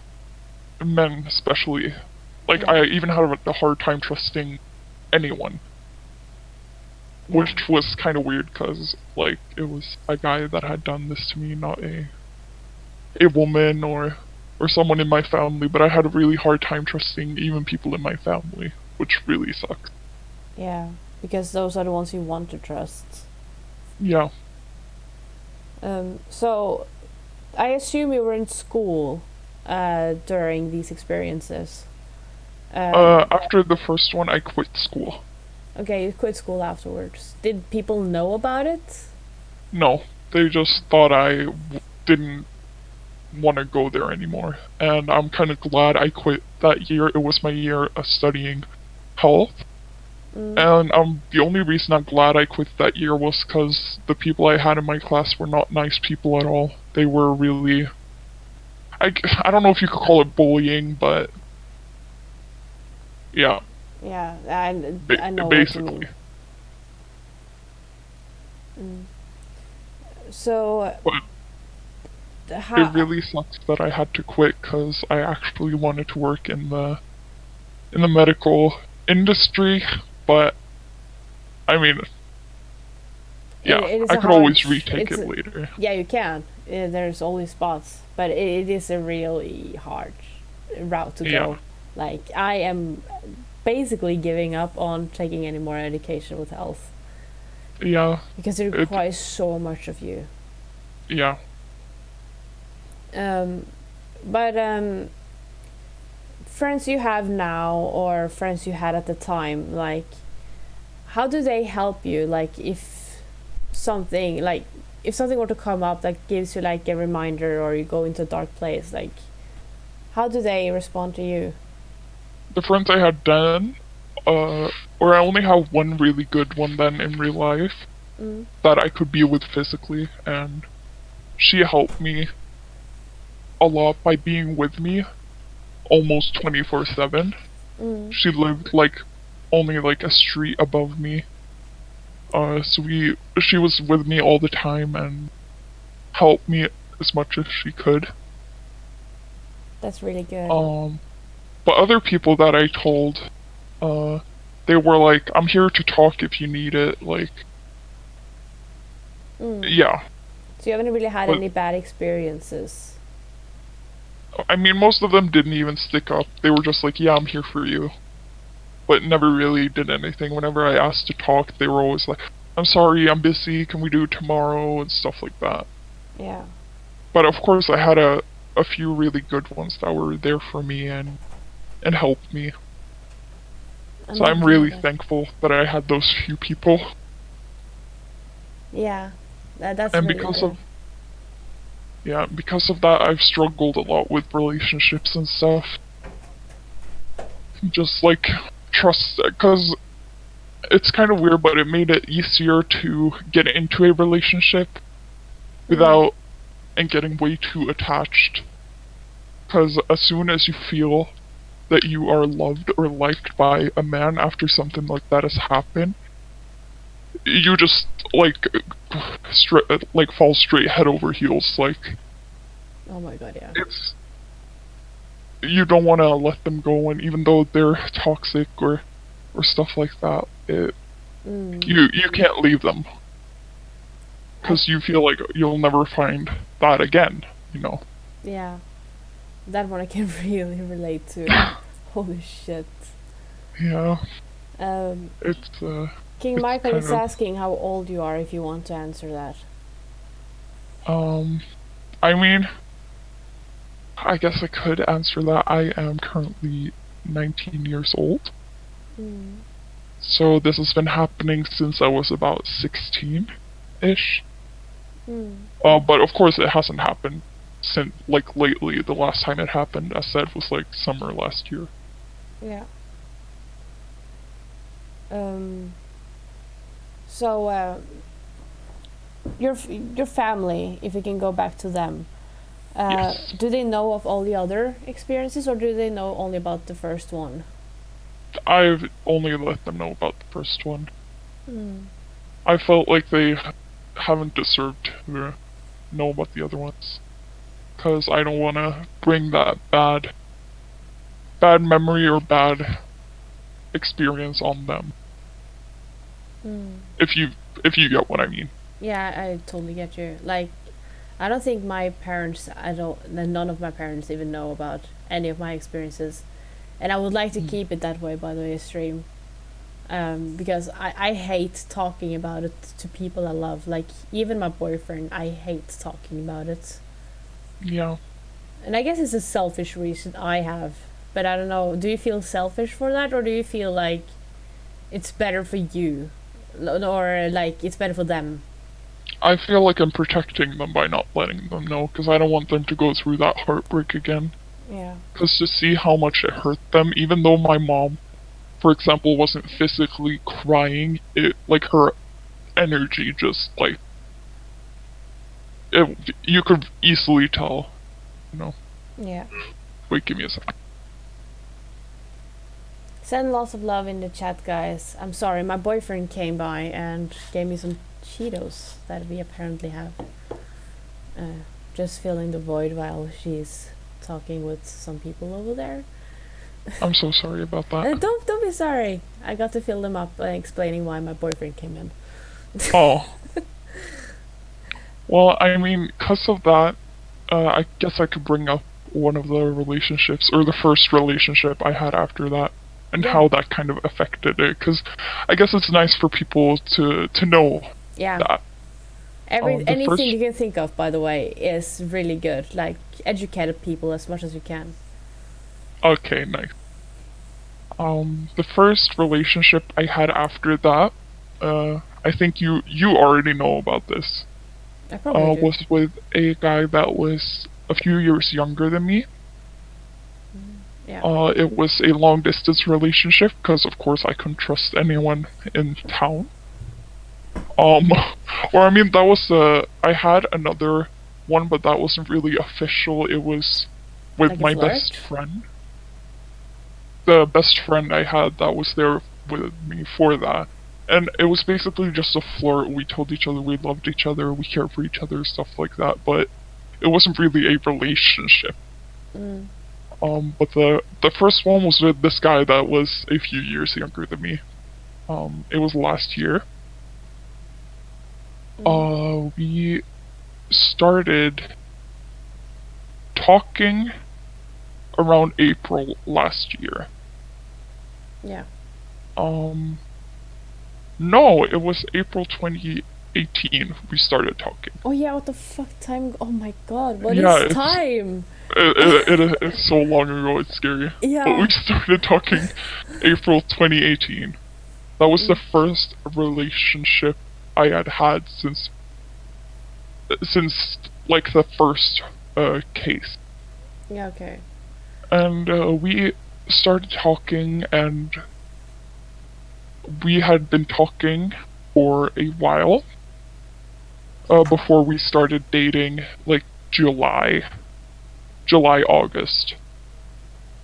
men, especially. Like, Yeah. I even had a hard time trusting anyone, which was kind of weird, because, like, it was a guy that had done this to me, not a woman or someone in my family, but I had a really hard time trusting even people in my family, which really sucks. Yeah, because those are the ones you want to trust. Yeah. So, I assume you were in school during these experiences. After the first one, I quit school. Okay, you quit school afterwards. Did people know about it? No, they just thought I didn't want to go there anymore, and I'm kind of glad I quit that year. It was my year of studying health, and the only reason I'm glad I quit that year was because the people I had in my class were not nice people at all. They were really, I don't know if you could call it bullying, but yeah, Yeah, I know what you basically. mean. So, But how? it really sucks that I had to quit, because I actually wanted to work in the medical industry, but I mean, yeah, It is I a could always hard- retake it's it a- later. Yeah, you can. There's always spots, but it is a really hard route to Yeah. go. Like, I am basically giving up on taking any more education with health Yeah, because it requires so much of you. yeah. But friends you have now or friends you had at the time, like, how do they help you? Like, if something like if something were to come up that gives you like a reminder, or you go into a dark place, like how do they respond to you? The friends I had then, or I only have one really good one then in real life Mm. that I could be with physically, and she helped me a lot by being with me almost 24/7. Mm. She lived like only like a street above me. So she was with me all the time and helped me as much as she could. That's really good. But other people that I told, uh, they were like, "I'm here to talk if you need it." Like, Mm. yeah. So you haven't really had But- any bad experiences. I mean, most of them didn't even stick up. They were just like, "Yeah, I'm here for you," but never really did anything. Whenever I asked to talk, they were always like, "I'm sorry, I'm busy. Can we do it tomorrow?" and stuff like that. Yeah. But of course, I had a few really good ones that were there for me and helped me. So I'm really thankful that I had those few people. Yeah. That's And really because good. of because of that, I've struggled a lot with relationships and stuff. Just like trust, because it's kind of weird, but it made it easier to get into a relationship without and getting way too attached. Because as soon as you feel that you are loved or liked by a man after something like that has happened, you just like fall straight head over heels. Like, Oh my god, yeah. it's you don't want to let them go, and even though they're toxic or stuff like that, Mm. you can't leave them because you feel like you'll never find that again. You know. Yeah. That one I can really relate to. Holy shit. Yeah. Um, It's King It's Michael kind is of- asking how old you are, if you want to answer that. I mean, I guess I could answer that. I am currently 19 years old. Mm. So this has been happening since I was about 16-ish. Mm. But of course it hasn't happened since, like, lately. The last time it happened, as said, was like summer last year. Yeah. So, your family, if we can go back to them, Yes. do they know of all the other experiences, or do they know only about the first one? I've only let them know about the first one. Mm. I felt like they haven't deserved to know about the other ones. Because I don't want to bring that bad memory or bad experience on them. Mm. If you get what I mean. Yeah, I totally get you. Like, I don't think my parents, none of my parents even know about any of my experiences. And I would like to keep it that way, by the way, stream. Because I hate talking about it to people I love. Like, even my boyfriend, I hate talking about it. Yeah. And I guess it's a selfish reason I have. But I don't know, do you feel selfish for that? Or do you feel like it's better for you? Or like it's better for them? I feel like I'm protecting them by not letting them know, because I don't want them to go through that heartbreak again. Yeah. Because to see how much it hurt them, even though my mom, for example, wasn't physically crying, it, like, her energy just, like, you could easily tell, you know. Yeah. Wait, give me a second. Send lots of love in the chat, guys. I'm sorry, my boyfriend came by and gave me some Cheetos that we apparently have. Just filling the void while she's talking with some people over there. I'm so sorry about that. Don't be sorry. I got to fill them up by explaining why my boyfriend came in. Oh. Well, I mean, because of that, I guess I could bring up one of the relationships, or the first relationship I had after that, and Yeah. how that kind of affected it, because I guess it's nice for people to know Yeah. that. The Anything first- you can think of, by the way, is really good. Like, educated people as much as you can. Okay, nice. The first relationship I had after that, I think you already know about this. I probably do. was with a guy that was a few years younger than me. Yeah. It was a long distance relationship because, of course, I couldn't trust anyone in town. Um, or I mean, that was I had another one, but that wasn't really official. It was with Like a my flirt? best friend. The best friend I had that was there with me for that. And it was basically just a flirt. We told each other we loved each other, we cared for each other, stuff like that, but it wasn't really a relationship. Mm. But the first one was with this guy that was a few years younger than me. It was last year. We started talking around April last year. Yeah. No, it was April 2018 we started talking. Oh yeah, what the fuck time? Oh my god, what is Yeah, it's- time? It's so long ago, it's scary. But Yeah. we started talking April 2018. That was the first relationship I had had since like the first case. Yeah, okay. And we started talking, and we had been talking for a while before we started dating, like August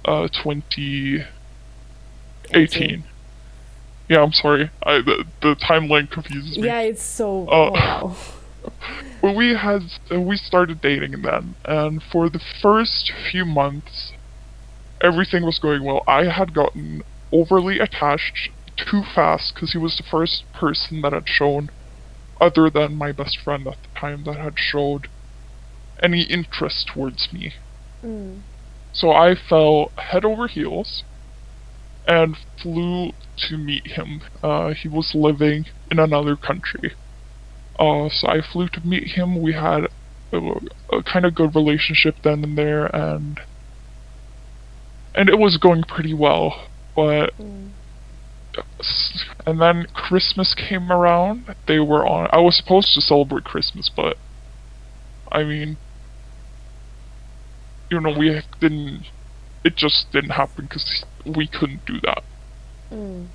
2018. 18. Yeah, I'm sorry. The timeline confuses me. Yeah, it's so. Oh. Oh, wow. But we started dating then, and for the first few months, everything was going well. I had gotten overly attached too fast because he was the first person that had shown, other than my best friend at the time, that had showed any interest towards me. Mm. So I fell head over heels and flew to meet him. He was living in another country. So I flew to meet him. We had a kind of good relationship then and there, and it was going pretty well. But Mm. and then Christmas came around. They were on. I was supposed to celebrate Christmas, but I mean, we didn't. It just didn't happen because we couldn't do that. Mm.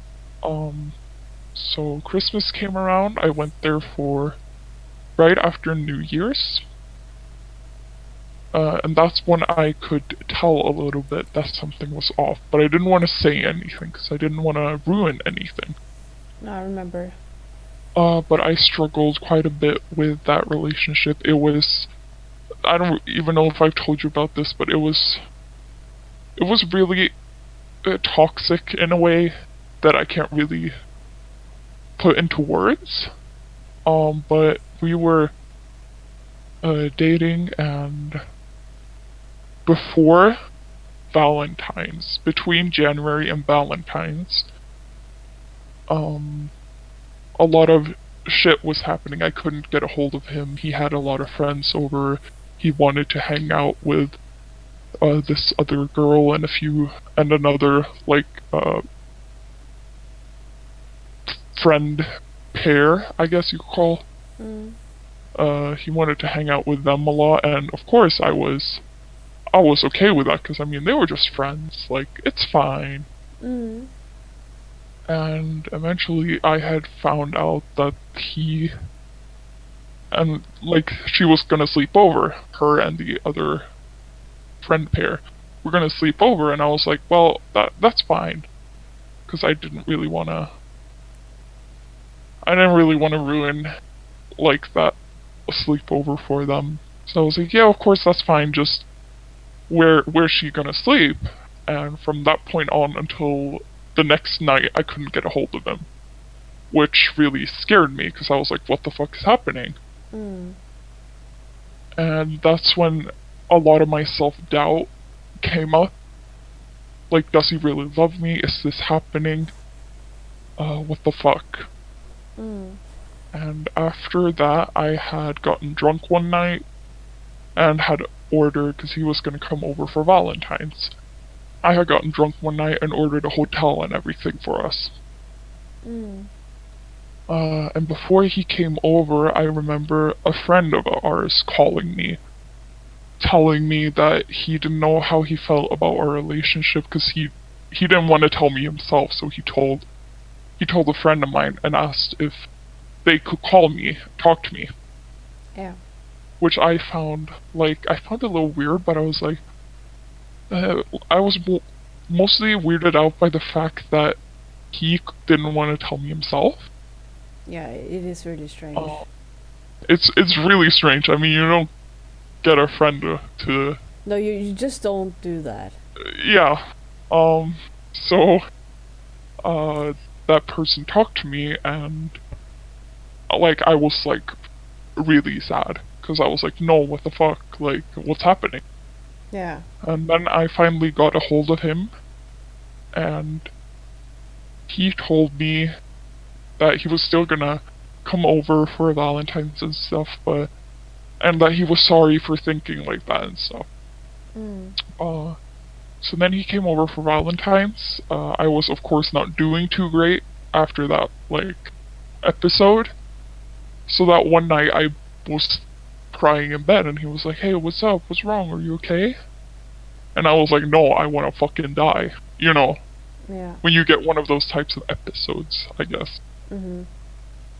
So Christmas came around. I went there for right after New Year's. And that's when I could tell a little bit that something was off, but I didn't want to say anything because I didn't want to ruin anything. No, I remember. But I struggled quite a bit with that relationship. It was, I don't even know if I've told you about this, but it was really toxic in a way that I can't really put into words. But we were dating, and before Valentine's, between January and Valentine's, a lot of shit was happening. I couldn't get a hold of him. He had a lot of friends over. He wanted to hang out with this other girl and another like friend pair, I guess you could call. Mm. He wanted to hang out with them a lot, and of course I was okay with that because I mean they were just friends. Like, it's fine. Mm. And eventually I had found out that he and like she was gonna sleep over. Her and the other friend pair were gonna sleep over, and I was like, well, that's fine, because I didn't really wanna ruin like that sleepover for them. So I was like, yeah, of course that's fine. Just where's she gonna sleep? And from that point on until the next night, I couldn't get a hold of him, which really scared me because I was like, what the fuck is happening? Mm. And that's when a lot of my self-doubt came up. Like, does he really love me? Is this happening? What the fuck? Mm. And after that, I had gotten drunk one night and had ordered, because he was going to come over for Valentine's. I had gotten drunk one night and ordered a hotel and everything for us. Mm. And before he came over, I remember a friend of ours calling me, telling me that he didn't know how he felt about our relationship because he didn't want to tell me himself, so he told a friend of mine and asked if they could call me, talk to me, Yeah. which I found a little weird, but I was like, I was mostly weirded out by the fact that he didn't want to tell me himself. Yeah, it is really strange. Uh, it's really strange. I mean, you don't get a friend to No, you just don't do that. yeah. So uh, that person talked to me, and I was like really sad because I was like, no, what the fuck? Like, what's happening? Yeah. And then I finally got a hold of him, and he told me that he was still gonna come over for Valentine's and stuff, and that he was sorry for thinking like that and stuff. Mm. Uh, so then he came over for Valentine's. I was of course not doing too great after that episode. So that one night I was crying in bed, and he was like, "Hey, what's up? What's wrong? Are you okay?" And I was like, "No, I want to fucking die." You know, Yeah. when you get one of those types of episodes, I guess. Mhm.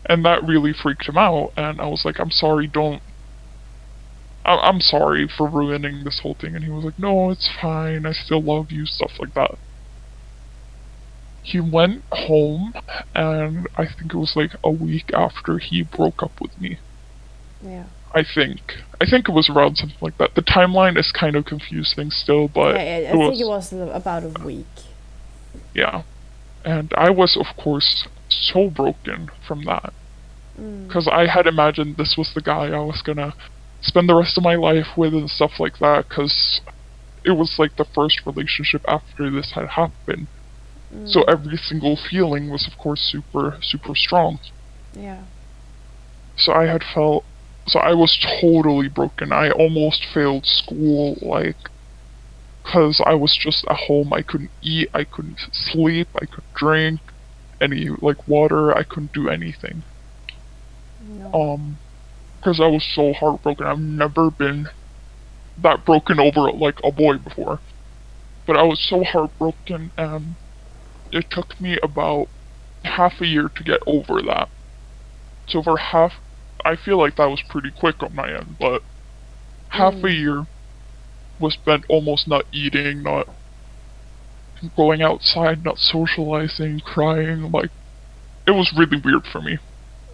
And that really freaked him out, and I was like, "I'm sorry, don't I'm sorry for ruining this whole thing." And he was like, "No, it's fine. I still love you," stuff like that. He went home, and I think it was like a week after he broke up with me. Yeah. I think it was around something like that. The timeline is kind of confusing still, but Yeah, I it think it was, was about a week. yeah. And I was, of course, so broken from that. Mm. Because I had imagined this was the guy I was gonna spend the rest of my life with and stuff like that, because it was like the first relationship after this had happened. So Mm. every single feeling was, of course, super, super strong. Yeah. So I had felt, so I was totally broken. I almost failed school, because I was just at home. I couldn't eat, I couldn't sleep, I couldn't drink any, water, I couldn't do anything. No. Because I was so heartbroken. I've never been that broken over, a boy before. But I was so heartbroken, and it took me about half a year to get over that. So I feel like that was pretty quick on my end, but half a Mm. year was spent almost not eating, not going outside, not socializing, crying. It was really weird for me.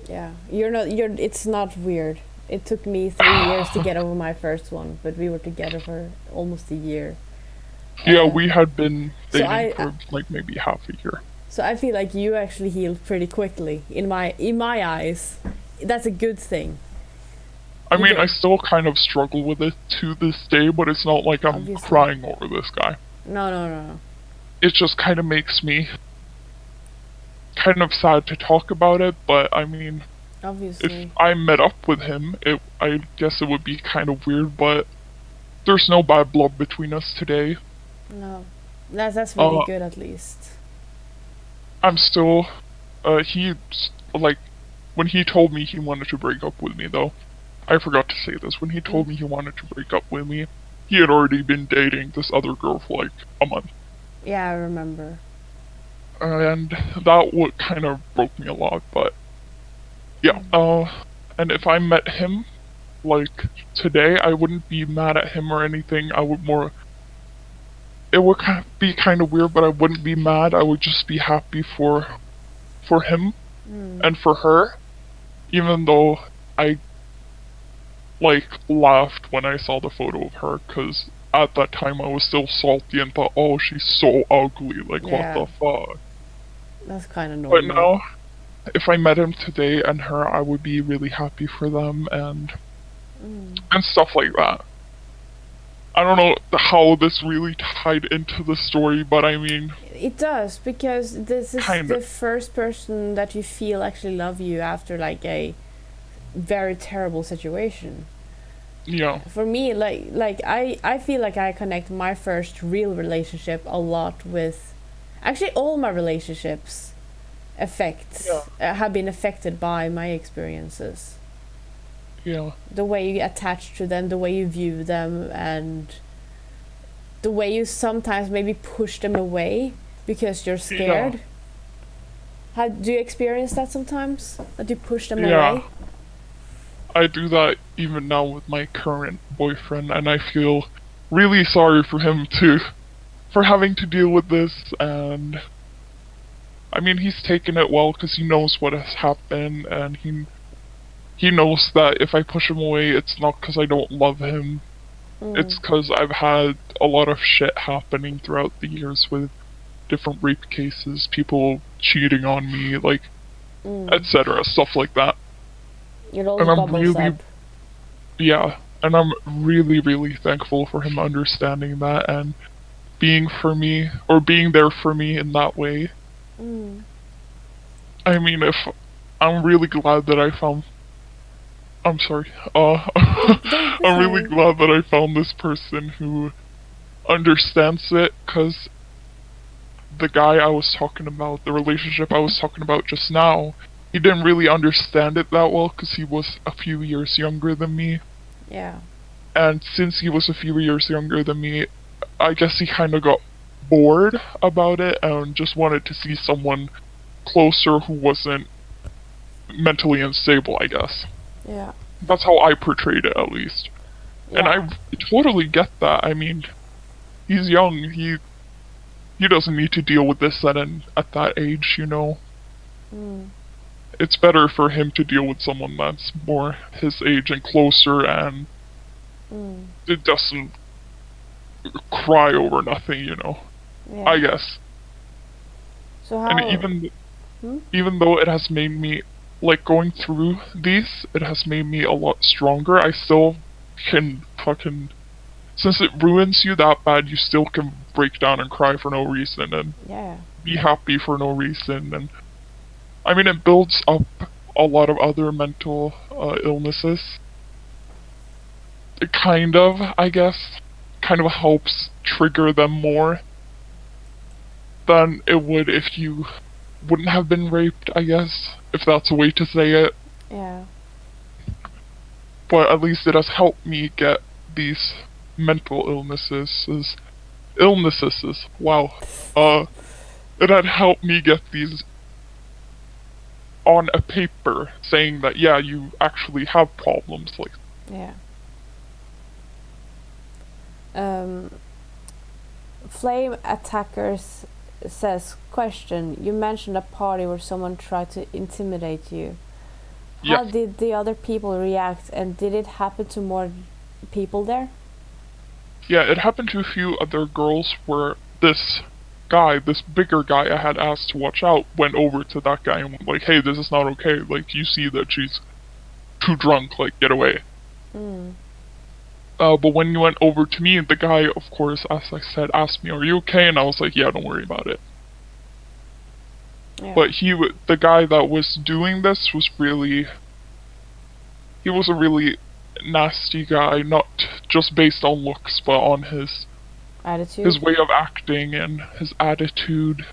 Yeah. It's not weird. It took me 3 years to get over my first one, but we were together for almost a year. Yeah, Uh, we had been so dating for maybe half a year. So I feel like you actually healed pretty quickly in my eyes. That's a good thing. I mean, Okay. I still kind of struggle with it to this day, but it's not like I'm Obviously. crying over this guy. No, no, no. It just kind of makes me kind of sad to talk about it, but I mean, if Obviously. I met up with him, I guess it would be kind of weird, but there's no bad blood between us today. No. That's really Uh, good at least. I'm still, he, like, when he told me he wanted to break up with me, though, I forgot to say this. When he told me he wanted to break up with me, he had already been dating this other girl for like a month. Yeah, I remember. And that what kind of broke me a lot, but yeah. And if I met him, like, today, I wouldn't be mad at him or anything. It would be kind of weird, but I wouldn't be mad. I would just be happy for him Mm. and for her, even though I laughed when I saw the photo of her, because at that time I was still salty and thought, oh, she's so ugly, Yeah. what the fuck. That's kind of But normal. now, if I met him today and her, I would be really happy for them Mm. and stuff like that. I don't know how this really tied into the story, but I mean, It does, because this is Kind the of. first person that you feel actually love you after like a very terrible situation. yeah, For me, I feel like I connect my first real relationship a lot with actually all my relationships. have been affected by my experiences. Yeah. The way you attach to them, the way you view them, and the way you sometimes maybe push them away because you're scared. Do you experience that sometimes? That you push them away? I do that even now with my current boyfriend, and I feel really sorry for him too, for having to deal with this. And I mean, he's taken it well because he knows what has happened, and he knows that if I push him away, it's not because I don't love him. It's because I've had a lot of shit happening throughout the years with different rape cases, people cheating on me, like, etc., stuff like that. It all bubbles up. Yeah, and I'm really, really thankful for him understanding that and being there for me in that way. I mean, I'm really glad that I found. I'm sorry. I'm really glad that I found this person who understands it, because the guy I was talking about, the relationship I was talking about just now, he didn't really understand it that well because he was a few years younger than me. Yeah. And since he was a few years younger than me, I guess he kind of got bored about it and just wanted to see someone closer who wasn't mentally unstable, I guess. Yeah. That's how I portrayed it, at least. Yeah. And I totally get that. I mean, he's young. He doesn't need to deal with this at that age, you know. It's better for him to deal with someone that's more his age and closer, and it doesn't cry over nothing, you know. Yeah. I guess. So how? And even though it has made me, like, going through these, it has made me a lot stronger, I still can fucking... Since it ruins you that bad, you still can break down and cry for no reason, and be happy for no reason, and... I mean, it builds up a lot of other mental illnesses. It kind of, I guess, helps trigger them more than it would if you wouldn't have been raped, I guess, if that's a way to say it. Yeah. But at least it has helped me get these mental illnesses. Wow. It had helped me get these on a paper, saying that, yeah, you actually have problems, like... Yeah. Flame Attackers says, question, you mentioned a party where someone tried to intimidate you. How did the other people react, and did it happen to more people there? Yeah, it happened to a few other girls where this bigger guy I had asked to watch out, went over to that guy and went like, hey, this is not okay, like, you see that she's too drunk, like, get away. But when you went over to me, the guy, of course, as I said, asked me, are you okay? And I was like, yeah, don't worry about it. Yeah. But the guy that was doing this he was a really nasty guy, not just based on looks, but on his attitude, his way of acting and his attitude.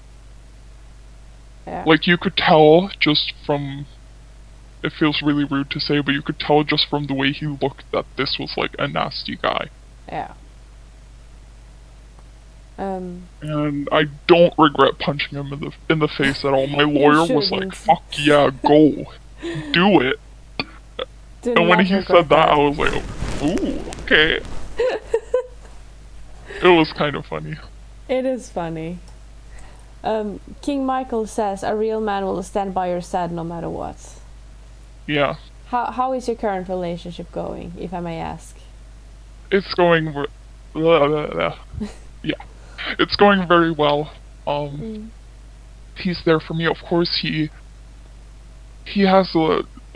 Yeah. Like, you could tell just from, it feels really rude to say, but you could tell just from the way he looked that this was like a nasty guy. Yeah. And I don't regret punching him in the face at all. My lawyer was like, fuck yeah, go. Do it. And when he said that, I was like, ooh, okay. It was kind of funny. It is funny. King Michael says, a real man will stand by your side no matter what. Yeah. How is your current relationship going, if I may ask? It's going... yeah. It's going very well. He's there for me. Of course, he has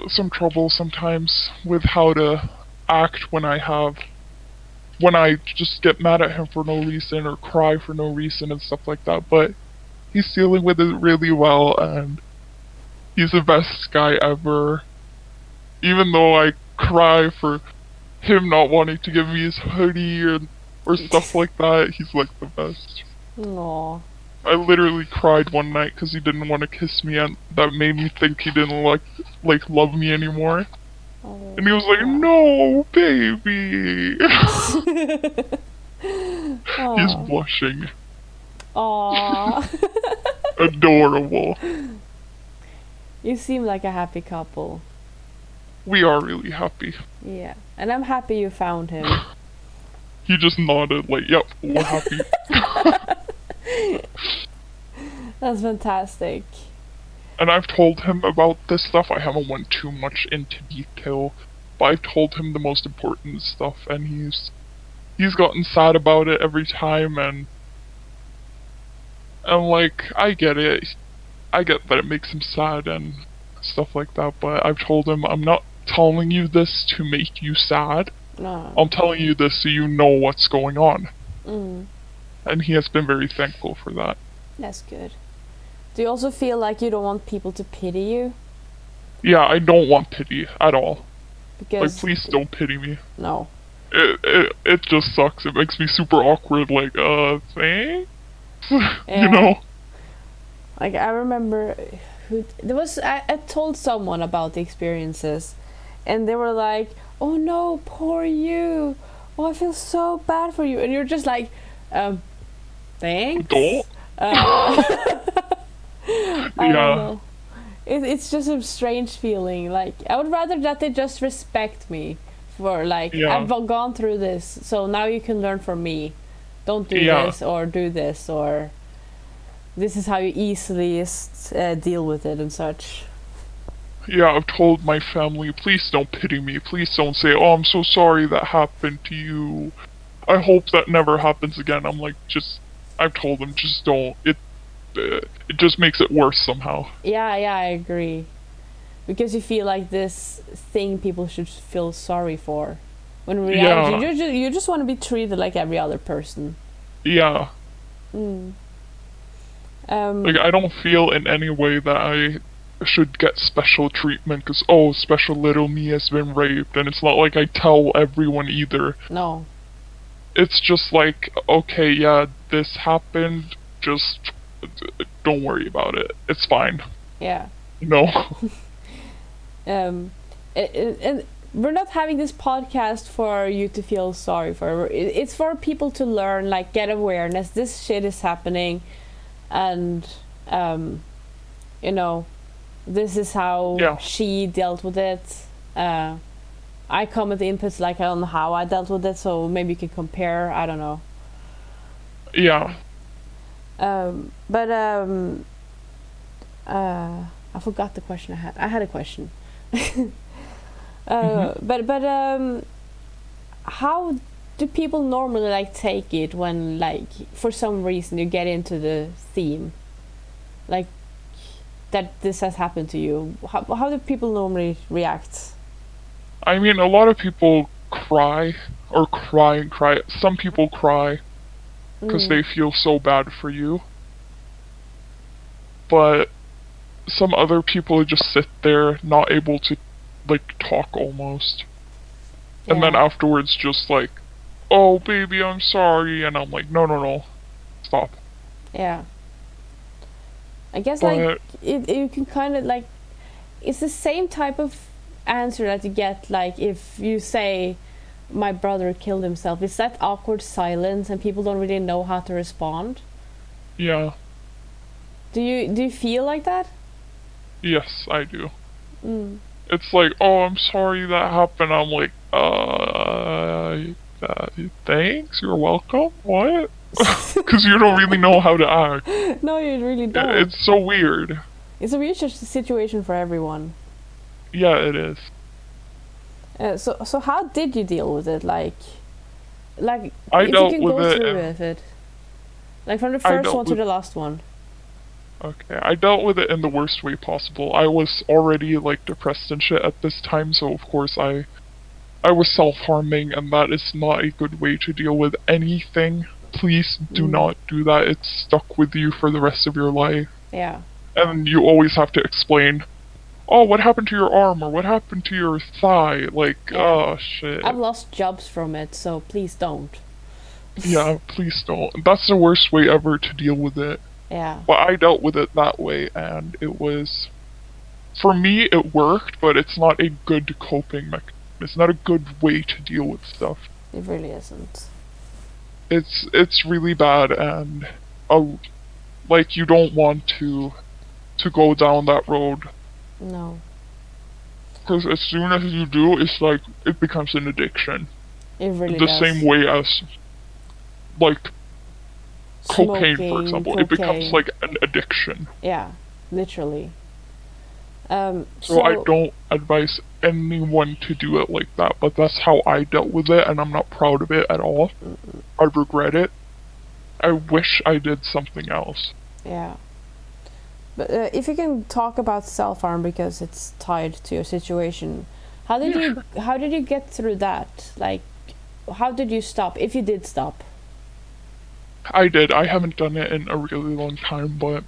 some trouble sometimes with how to act when I just get mad at him for no reason or cry for no reason and stuff like that, but he's dealing with it really well, and he's the best guy ever. Even though I cry for him not wanting to give me his hoodie or stuff like that, he's like the best. Aww. I literally cried one night because he didn't want to kiss me, and that made me think he didn't love me anymore. Oh, And he was like, wow. "No, baby." He's Aw. blushing. Aw. Adorable. You seem like a happy couple. We are really happy. Yeah. And I'm happy you found him. He just nodded like, "Yep, we're happy." That's fantastic. And I've told him about this stuff. I haven't went too much into detail, but I've told him the most important stuff, and he's gotten sad about it every time, and like, I get it. I get that it makes him sad and stuff like that, but I've told him I'm not telling you this to make you sad. No. I'm telling you this so you know what's going on. Mm, And he has been very thankful for that. that's good. Do you also feel like you don't want people to pity you? Yeah, I don't want pity at all. Like, Because please don't pity me. no. It just sucks. It makes me super awkward, like, thanks? Yeah. You know? Like I remember I told someone about the experiences and they were like, "Oh no, poor you. Oh, I feel so bad for you." And you're just like, thanks. Don't. I don't Yeah. know. It's just a strange feeling. Like I would rather that they just respect me for like Yeah. I've gone through this, so now you can learn from me. Don't do Yeah. this or do this, or this is how you easily deal with it and such. Yeah, I've told my family, please don't pity me. Please don't say, "Oh, I'm so sorry that happened to you. I hope that never happens again." I'm like, I've told them, just don't. It just makes it worse somehow. Yeah, I agree. Because you feel like this thing people should feel sorry for. When in reality, Yeah. you just want to be treated like every other person. Yeah. Mm. Like, I don't feel in any way that I should get special treatment because, oh, special little me has been raped, and it's not like I tell everyone either. No. It's just like, okay, yeah, this happened, just don't worry about it. It's fine. Yeah. You know? And we're not having this podcast for you to feel sorry for. It's for people to learn, like, get awareness. This shit is happening, and you know, this is how Yeah. she dealt with it. I come with the inputs like on how I dealt with it, so maybe you can compare. I don't know. Yeah. But I forgot the question I had. I had a question. But how do people normally like take it when like for some reason you get into the theme, like that this has happened to you? How do people normally react? I mean, a lot of people cry, or cry and cry. Some people cry because they feel so bad for you. But some other people just sit there, not able to, like, talk almost. And then Yeah. afterwards just like, "Oh, baby, I'm sorry." And I'm like, no, stop. Yeah. I guess But, like you can kind of like it's the same type of answer that you get like if you say my brother killed himself. It's that awkward silence and people don't really know how to respond. yeah, Do you feel like that? yes, I do. Mm. It's like, "Oh, I'm sorry that happened." I'm like, thanks, you're welcome, what? Because you don't really know how to act. No, you really don't. It's so weird. It's a weird situation for everyone. Yeah, it is. So how did you deal with it? Like I if you dealt can with go it. through with it, like from the I first dealt one to with- the last one. Okay, I dealt with it in the worst way possible. I was already, like, depressed and shit at this time, so of course I was self-harming, and that is not a good way to deal with anything. Please do not do that. It's stuck with you for the rest of your life. Yeah. And you always have to explain, "Oh, what happened to your arm?" or "What happened to your thigh?" Like, Yeah. oh, shit. I've lost jobs from it, so please don't. Yeah, please don't. That's the worst way ever to deal with it. Yeah. But I dealt with it that way, and it was, for me, it worked, but it's not a good coping mechanism. It's not a good way to deal with stuff. It really isn't. It's really bad, and like you don't want to go down that road, No. because as soon as you do, it's like it becomes an addiction. It really The does. same way as like cocaine, for Smoking, example, it becomes cocaine. like an addiction. Yeah, literally. So I don't advise anyone to do it like that, but that's how I dealt with it, and I'm not proud of it at all. I regret it. I wish I did something else. Yeah. But if you can talk about self-harm because it's tied to your situation, how did you get through that? Like, how did you stop? If you did stop. I did. I haven't done it in a really long time, but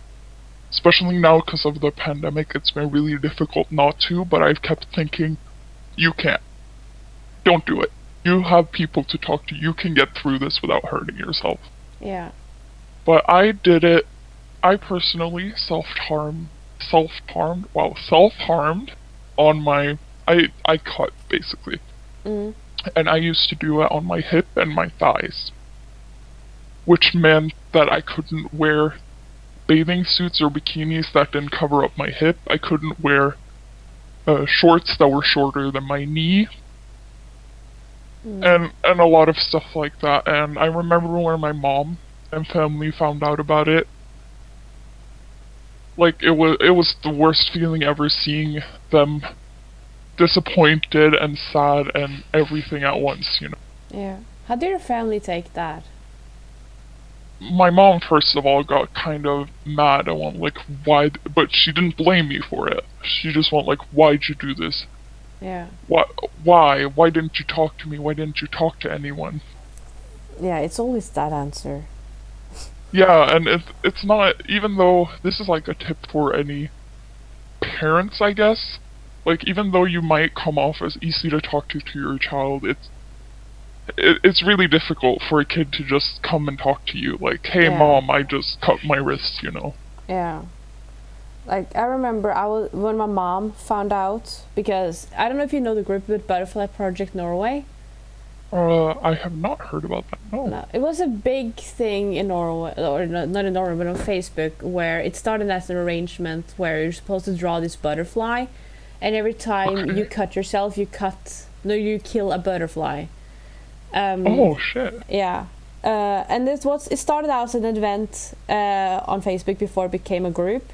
especially now because of the pandemic, it's been really difficult not to, but I've kept thinking, you can't. Don't do it. You have people to talk to. You can get through this without hurting yourself. Yeah. But I did it. I personally self-harmed on my, I cut, basically. Mm. And I used to do it on my hip and my thighs. Which meant that I couldn't wear bathing suits or bikinis that didn't cover up my hip. I couldn't wear shorts that were shorter than my knee. And a lot of stuff like that. And I remember when my mom and family found out about it, like it was the worst feeling ever, seeing them disappointed and sad and everything at once, you know. Yeah. How did your family take that? My mom, first of all, got kind of mad and went like, why, but she didn't blame me for it. She just went like, why'd you do this? Yeah. Why didn't you talk to me? Why didn't you talk to anyone? Yeah, it's always that answer. Yeah, and it's not, even though this is like a tip for any parents, I guess, like even though you might come off as easy to talk to your child, it's really difficult for a kid to just come and talk to you like, hey Yeah. mom, I just cut my wrist, you know. Yeah. Like, I remember when my mom found out, because I don't know if you know the group with Butterfly Project Norway. I have not heard about that, no. No, it was a big thing in Norway, or not in Norway, but on Facebook, where it started as an arrangement where you're supposed to draw this butterfly, and every time Okay. you cut yourself, you kill a butterfly. Oh shit. Yeah. And it started out as an event on Facebook before it became a group.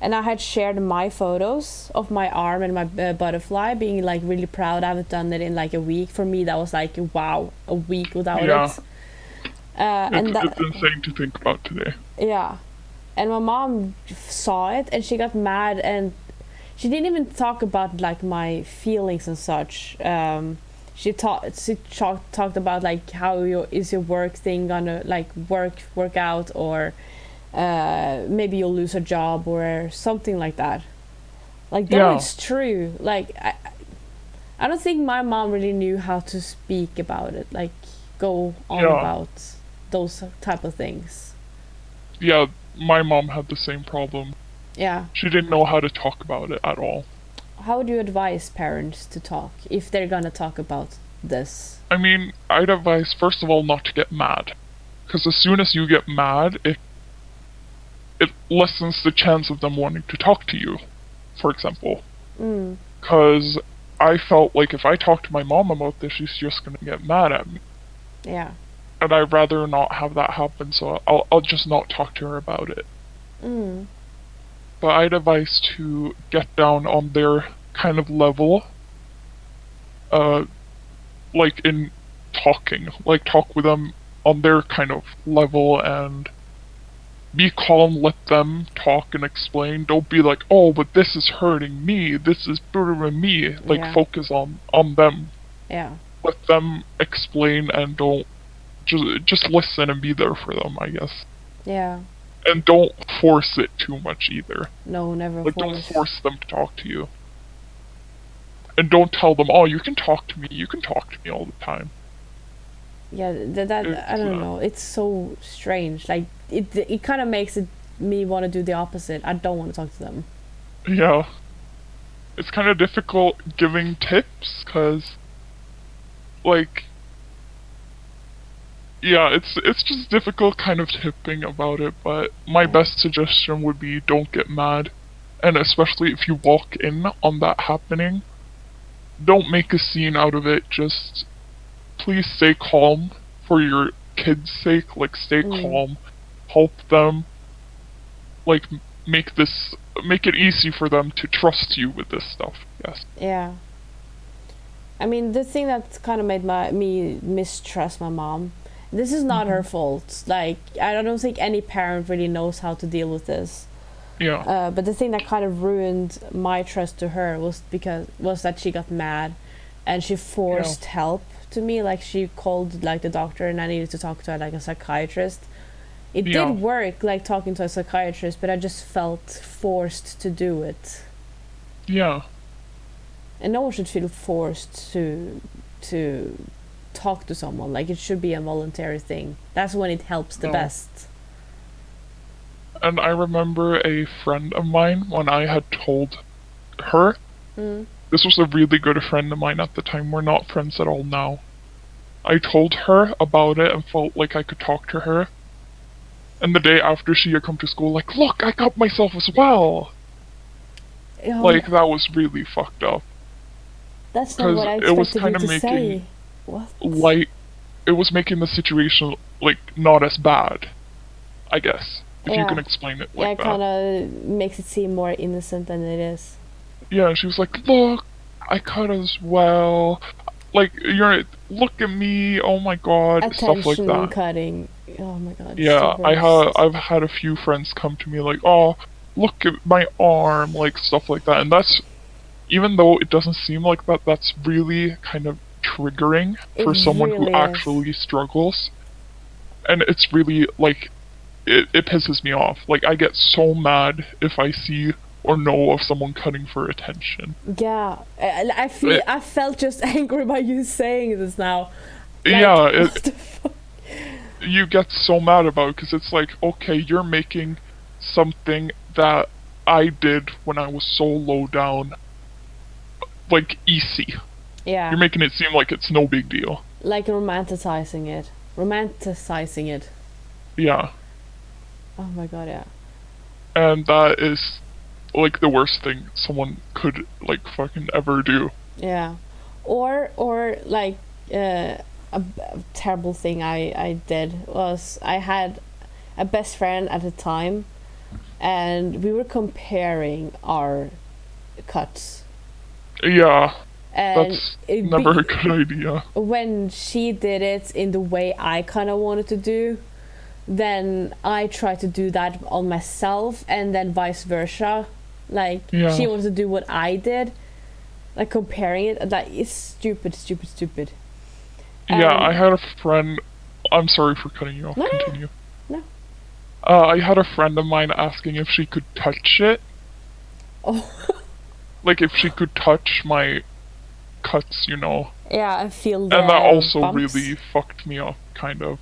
And I had shared my photos of my arm and my butterfly, being like really proud. I haven't done it in like a week. For me, that was like, wow, a week without Yeah. it. It's insane to think about today. Yeah. And my mom saw it and she got mad, and she didn't even talk about like my feelings and such. She talked about like how is your work thing gonna like work out, or maybe you'll lose a job or something like that. Like, that Yeah. is true. Like, I don't think my mom really knew how to speak about it, like go on Yeah. about those type of things. Yeah, my mom had the same problem. Yeah. She didn't know how to talk about it at all. How would you advise parents to talk if they're gonna talk about this? I mean, I'd advise, first of all, not to get mad. Because as soon as you get mad, it lessens the chance of them wanting to talk to you, for example. Mm. Because I felt like if I talk to my mom about this, she's just going to get mad at me. Yeah. And I'd rather not have that happen, so I'll just not talk to her about it. Mm. But I'd advise to get down on their kind of level, like in talking, like talk with them on their kind of level and be calm, let them talk and explain. Don't be like, oh, but this is hurting me, this is bothering me. Like, Yeah. focus on them. Yeah. Let them explain and don't just listen and be there for them, I guess. Yeah. And don't force it too much either. No, never Like, don't force. force them to talk to you. And don't tell them, oh, you can talk to me all the time. Yeah, that I It's, don't know. It's so strange. Like, it kind of makes it me want to do the opposite. I don't want to talk to them. Yeah. It's kind of difficult giving tips, because, like, yeah, it's just difficult kind of tipping about it, but my best suggestion would be don't get mad. And especially if you walk in on that happening, don't make a scene out of it. Just please stay calm for your kids' sake. Like, stay calm, help them. Like, make it easy for them to trust you with this stuff. Yes. Yeah. I mean, the thing that kind of made me mistrust my mom. This is not her fault. Like, I don't think any parent really knows how to deal with this. Yeah. But the thing that kind of ruined my trust to her was that she got mad, and she forced help to me. Like, she called like the doctor, and I needed to talk to like a psychiatrist. It did work, like talking to a psychiatrist, but I just felt forced to do it. Yeah. And no one should feel forced to talk to someone. Like, it should be a voluntary thing. That's when it helps the best. And I remember a friend of mine, when I had told her, this was a really good friend of mine at the time, we're not friends at all now. I told her about it and felt like I could talk to her. And the day after, she had come to school like, look, I got myself as well! Like, that was really fucked up. That's not what I expected you to say. What? Like, it was making the situation, like, not as bad, I guess. If you can explain it like that. Yeah, it kind of makes it seem more innocent than it is. Yeah, she was like, look, I cut as well. Like, look at me, oh my god, stuff like that. Attention cutting. Oh my god. Yeah, I've had a few friends come to me like, oh, look at my arm, like, stuff like that. And that's, even though it doesn't seem like that, that's really kind of triggering for someone who actually struggles. And it's really, like, it pisses me off. Like, I get so mad if I see or know of someone cutting for attention. Yeah, I felt just angry by you saying this now. Like, yeah, what the fuck? You get so mad about it, because it's like, okay, you're making something that I did when I was so low down, like, easy. Yeah. You're making it seem like it's no big deal. Like romanticizing it. Yeah. Oh my god, yeah. And that is, like, the worst thing someone could, like, fucking ever do. Yeah. Or like, a terrible thing I did was, I had a best friend at the time, and we were comparing our cuts. Yeah. And that's never a good idea. When she did it in the way I kind of wanted to do, then I tried to do that on myself, and then vice versa. Like, she wanted to do what I did, like comparing it. That is stupid. Yeah, I had a friend. I'm sorry for cutting you off. No, Continue. No. I had a friend of mine asking if she could touch it. Oh. Like, if she could touch my cuts, you know. Yeah, I feel that. And that also bumps. really fucked me up, kind of,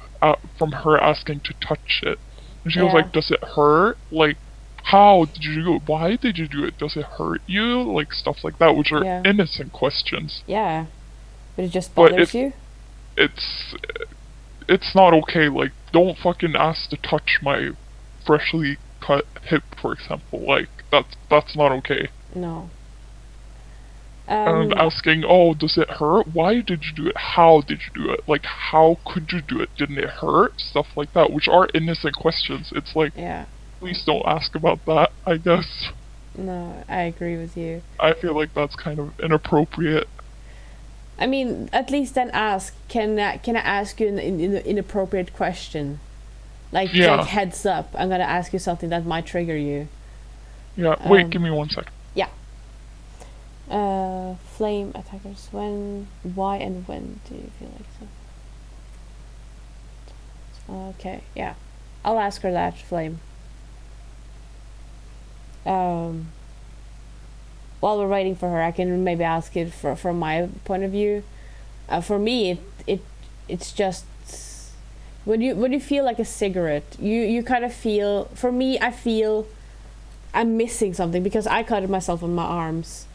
from her asking to touch it. And she was like, does it hurt? Like, how did you do it? Why did you do it? Does it hurt you? Like, stuff like that, which are innocent questions. Yeah. But it just bothers you? It's not okay. Like, don't fucking ask to touch my freshly cut hip, for example. Like, that's not okay. No. And asking, oh, does it hurt? Why did you do it? How did you do it? Like, how could you do it? Didn't it hurt? Stuff like that, which are innocent questions. It's like, please don't ask about that, I guess. No, I agree with you. I feel like that's kind of inappropriate. I mean, at least then ask, can I ask you an inappropriate question? Like, like, heads up, I'm gonna ask you something that might trigger you. Yeah, wait, give me 1 second. Yeah. Flame attackers. Why and when do you feel like so? Okay, yeah. I'll ask her that, Flame. While we're waiting for her, I can maybe ask it from my point of view. For me, it's just When you feel like a cigarette, you kind of feel. For me, I feel I'm missing something because I cut myself on my arms.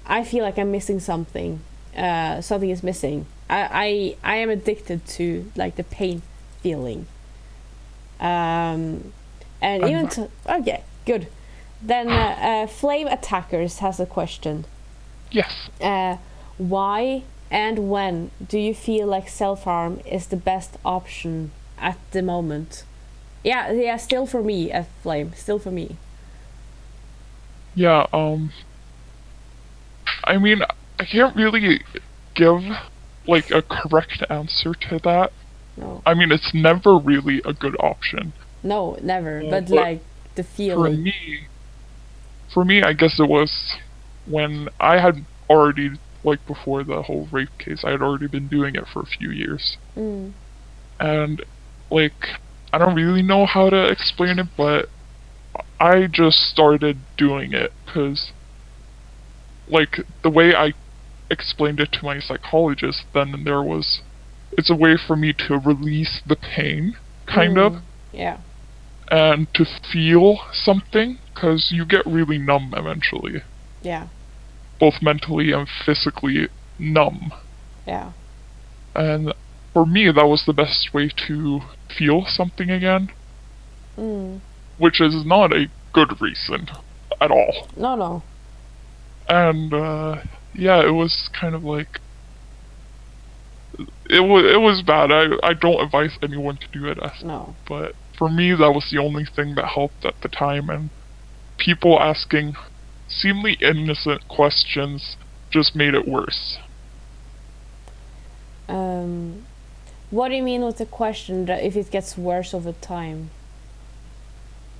I feel like I'm missing something. Something is missing. I am addicted to like the pain feeling. And even okay, good. Then Flame Attackers has a question. Yes. Why and when do you feel like self-harm is the best option at the moment? Yeah, still for me, Flame, still for me. Yeah, I mean, I can't really give, like, a correct answer to that. No, I mean, it's never really a good option. no, never. Yeah, But but like the For feeling. me, I guess it was when I had already, like, before the whole rape case, I had already been doing it for a few years. Mm, And, like, I don't really know how to explain it, but I just started doing it because, like, the way I explained it to my psychologist then and there was, it's a way for me to release the pain, kind of, yeah, and to feel something, because you get really numb eventually, yeah, both mentally and physically numb. yeah. And for me, that was the best way to feel something again, Mm. which is not a good reason at all. No. And yeah, it was kind of like it was bad. I don't advise anyone to do it, No. but for me, that was the only thing that helped at the time. And people asking seemingly innocent questions just made it worse. What do you mean with the question that if it gets worse over time?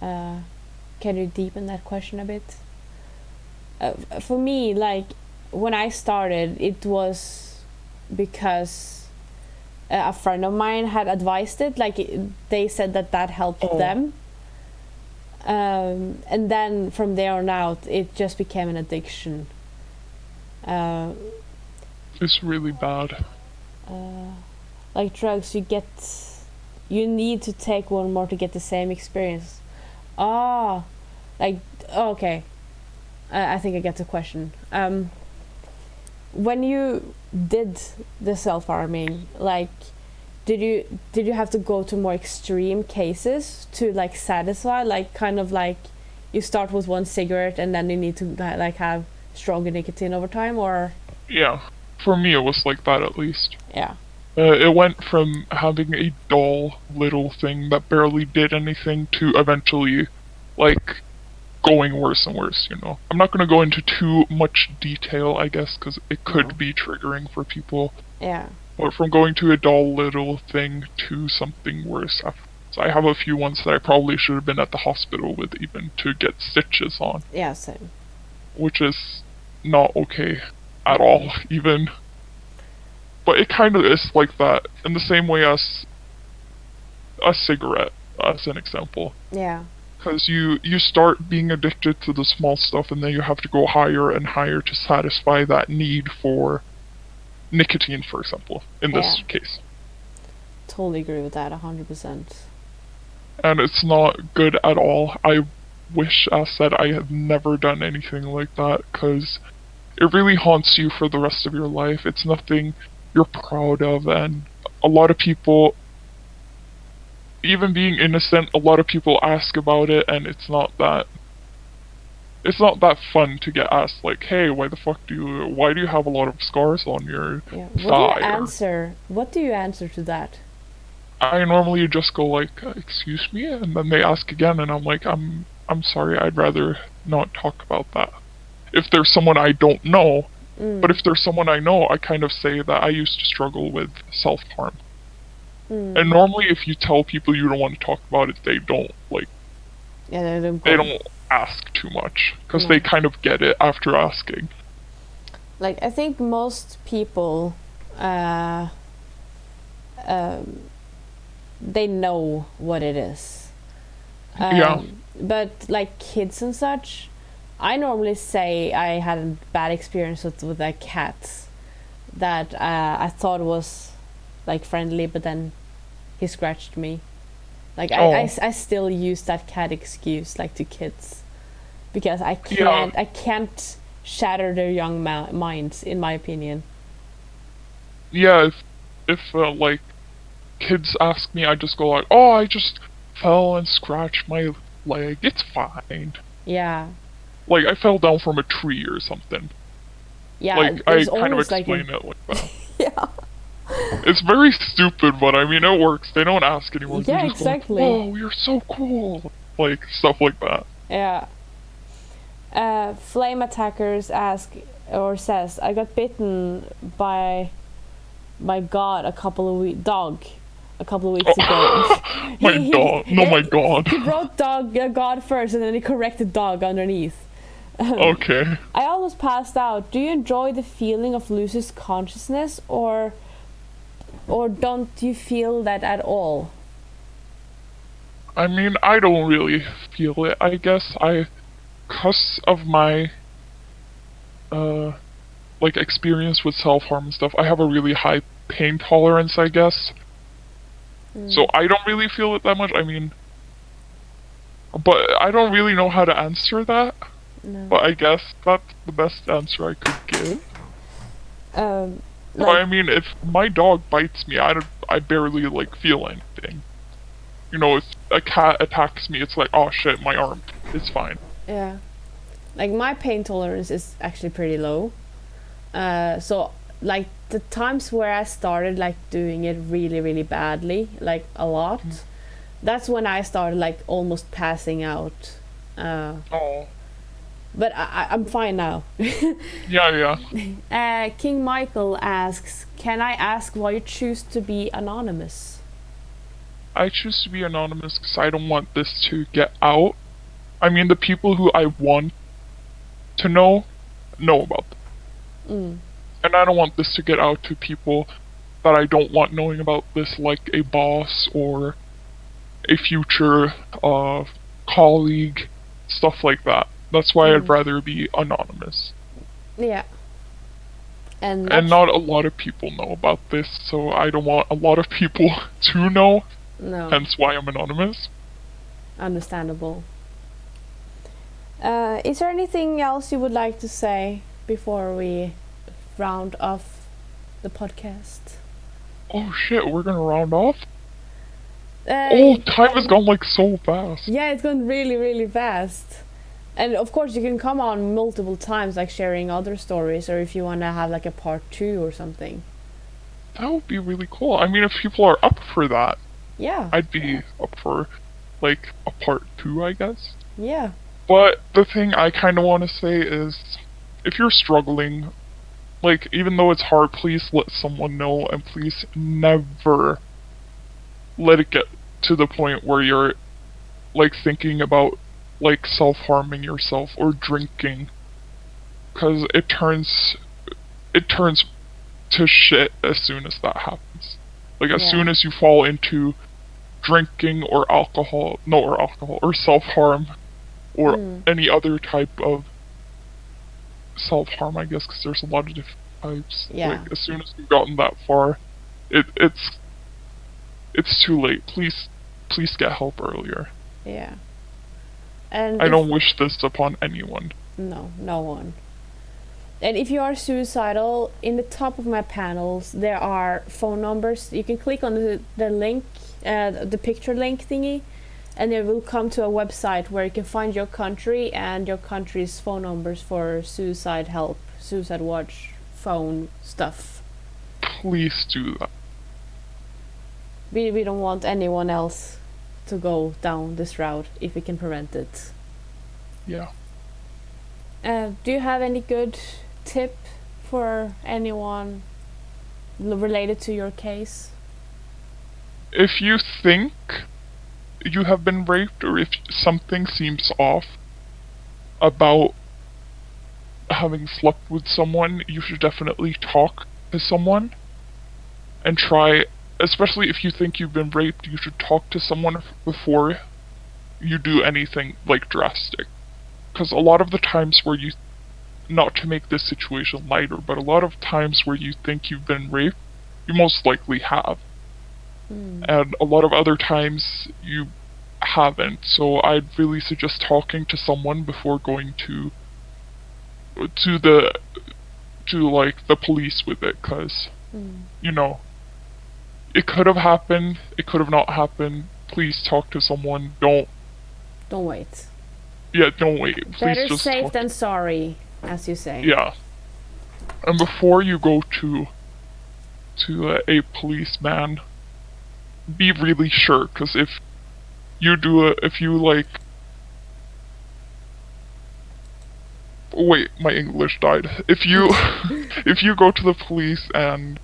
Can you deepen that question a bit? For me, like when I started, it was because a friend of mine had advised it. Like they said that helped them. And then from there on out, it just became an addiction. It's really bad. Like drugs, you need to take one more to get the same experience. Okay. I think I get the question. When you did the self-harming, like, did you have to go to more extreme cases to like satisfy, like kind of like you start with one cigarette and then you need to like have stronger nicotine over time, or Yeah, for me, it was like that at least. yeah, It went from having a dull little thing that barely did anything to eventually, like, going worse and worse, you know. I'm not going to go into too much detail, I guess, because it could No. be triggering for people. yeah, But from going to a dull little thing to something worse. So I have a few ones that I probably should have been at the hospital with even to get stitches on, yeah, same. which is not okay at all, even. But it kind of is like that, in the same way as a cigarette, as an example. Yeah, Because you start being addicted to the small stuff, and then you have to go higher and higher to satisfy that need for nicotine, for example, in this Yeah. case. totally agree with that 100%. And it's not good at all. I wish, as said, I had never done anything like that, because it really haunts you for the rest of your life. It's nothing you're proud of, and a lot of people, even being innocent, a lot of people ask about it, and it's not that fun to get asked, like, hey, why do you have a lot of scars on your Yeah. thigh? What do you answer to that? I normally just go like, excuse me, and then they ask again, and I'm like, I'm sorry, I'd rather not talk about that. If there's someone I don't know, but if there's someone I know, I kind of say that I used to struggle with self-harm. And normally if you tell people you don't want to talk about it, they don't, like, Yeah, they don't ask too much, because No. they kind of get it after asking. Like, I think most people, they know what it is. Yeah. But like kids and such, I normally say I had a bad experience with a cat that I thought was like friendly, but then he scratched me. Like Oh. I still use that cat excuse like to kids, because Yeah. I can't shatter their young minds, in my opinion. Yeah, if like kids ask me, I just go like, "Oh, I just fell and scratched my leg. It's fine." Yeah, Like I fell down from a tree or something. yeah. Like I There's kind of always like explain it like that. yeah, It's very stupid, but I mean it works. They don't ask anymore. They Yeah, just go like, exactly. "Whoa, you're so cool." Like stuff like that. yeah. Flame attackers ask or says, I got bitten by my god a couple of weeks ago. My dog. No, my god. He wrote god first, and then he corrected dog underneath. Okay. I almost passed out. Do you enjoy the feeling of losing consciousness, or don't you feel that at all? I mean, I don't really feel it. I guess cause of my, like experience with self-harm and stuff, I have a really high pain tolerance, I guess. So I don't really feel it that much. I mean, but I don't really know how to answer that. No. But I guess that's the best answer I could give. But Like, I mean, if my dog bites me, I barely like feel anything. You know, if a cat attacks me, it's like, oh shit, my arm. It's fine. yeah. Like my pain tolerance is actually pretty low. So like the times where I started like doing it really, really badly, like a lot, that's when I started like almost passing out. Oh. But I'm fine now. Yeah, yeah. King Michael asks, can I ask why you choose to be anonymous? I choose to be anonymous because I don't want this to get out. I mean, the people who I want to know about them. And I don't want this to get out to people that I don't want knowing about this, like a boss or a future colleague, stuff like that. That's why I'd rather be anonymous. Yeah. And not a lot of people know about this, so I don't want a lot of people to know, no, hence why I'm anonymous. understandable. Is there anything else you would like to say before we round off the podcast? Oh shit, we're gonna round off? Oh, time has gone like so fast. Yeah, it's gone really, really fast. And of course, you can come on multiple times, like sharing other stories, or if you want to have like a part 2 or something. That would be really cool. I mean, if people are up for that, Yeah. I'd be up for, like, a part 2, I guess. Yeah. But the thing I kind of want to say is, if you're struggling, like, even though it's hard, please let someone know, and please never let it get to the point where you're, like, thinking about, like, self-harming yourself or drinking. Because it turns to shit as soon as that happens. Like, as soon as you fall into drinking or or self-harm, or any other type of self-harm, I guess, because there's a lot of different types. Yeah. Like, as soon as you've gotten that far, it's too late. Please get help earlier. Yeah. And I don't wish this upon anyone. No one. And if you are suicidal, in the top of my panels there are phone numbers. You can click on the link, the picture link thingy, and it will come to a website where you can find your country and your country's phone numbers for suicide help, suicide watch, phone stuff. Please do that. We don't want anyone else to go down this route if we can prevent it. Yeah. Do you have any good tip for anyone related to your case? If you think you have been raped, or if something seems off about having slept with someone, you should definitely talk to someone and try, especially if you think you've been raped, you should talk to someone before you do anything like drastic. Because a lot of the times where you, not to make this situation lighter, but a lot of times where you think you've been raped, you most likely have. and a lot of other times you haven't. So I'd really suggest talking to someone before going to the to like the police with it, because you know it could have happened, it could have not happened. Please talk to someone. Don't wait. Yeah, don't wait. Please Better just safe talk. than sorry, as you say. Yeah, and before you go to a policeman, be really sure, because if you do it, if you like, wait, my English died. If you if you go to the police and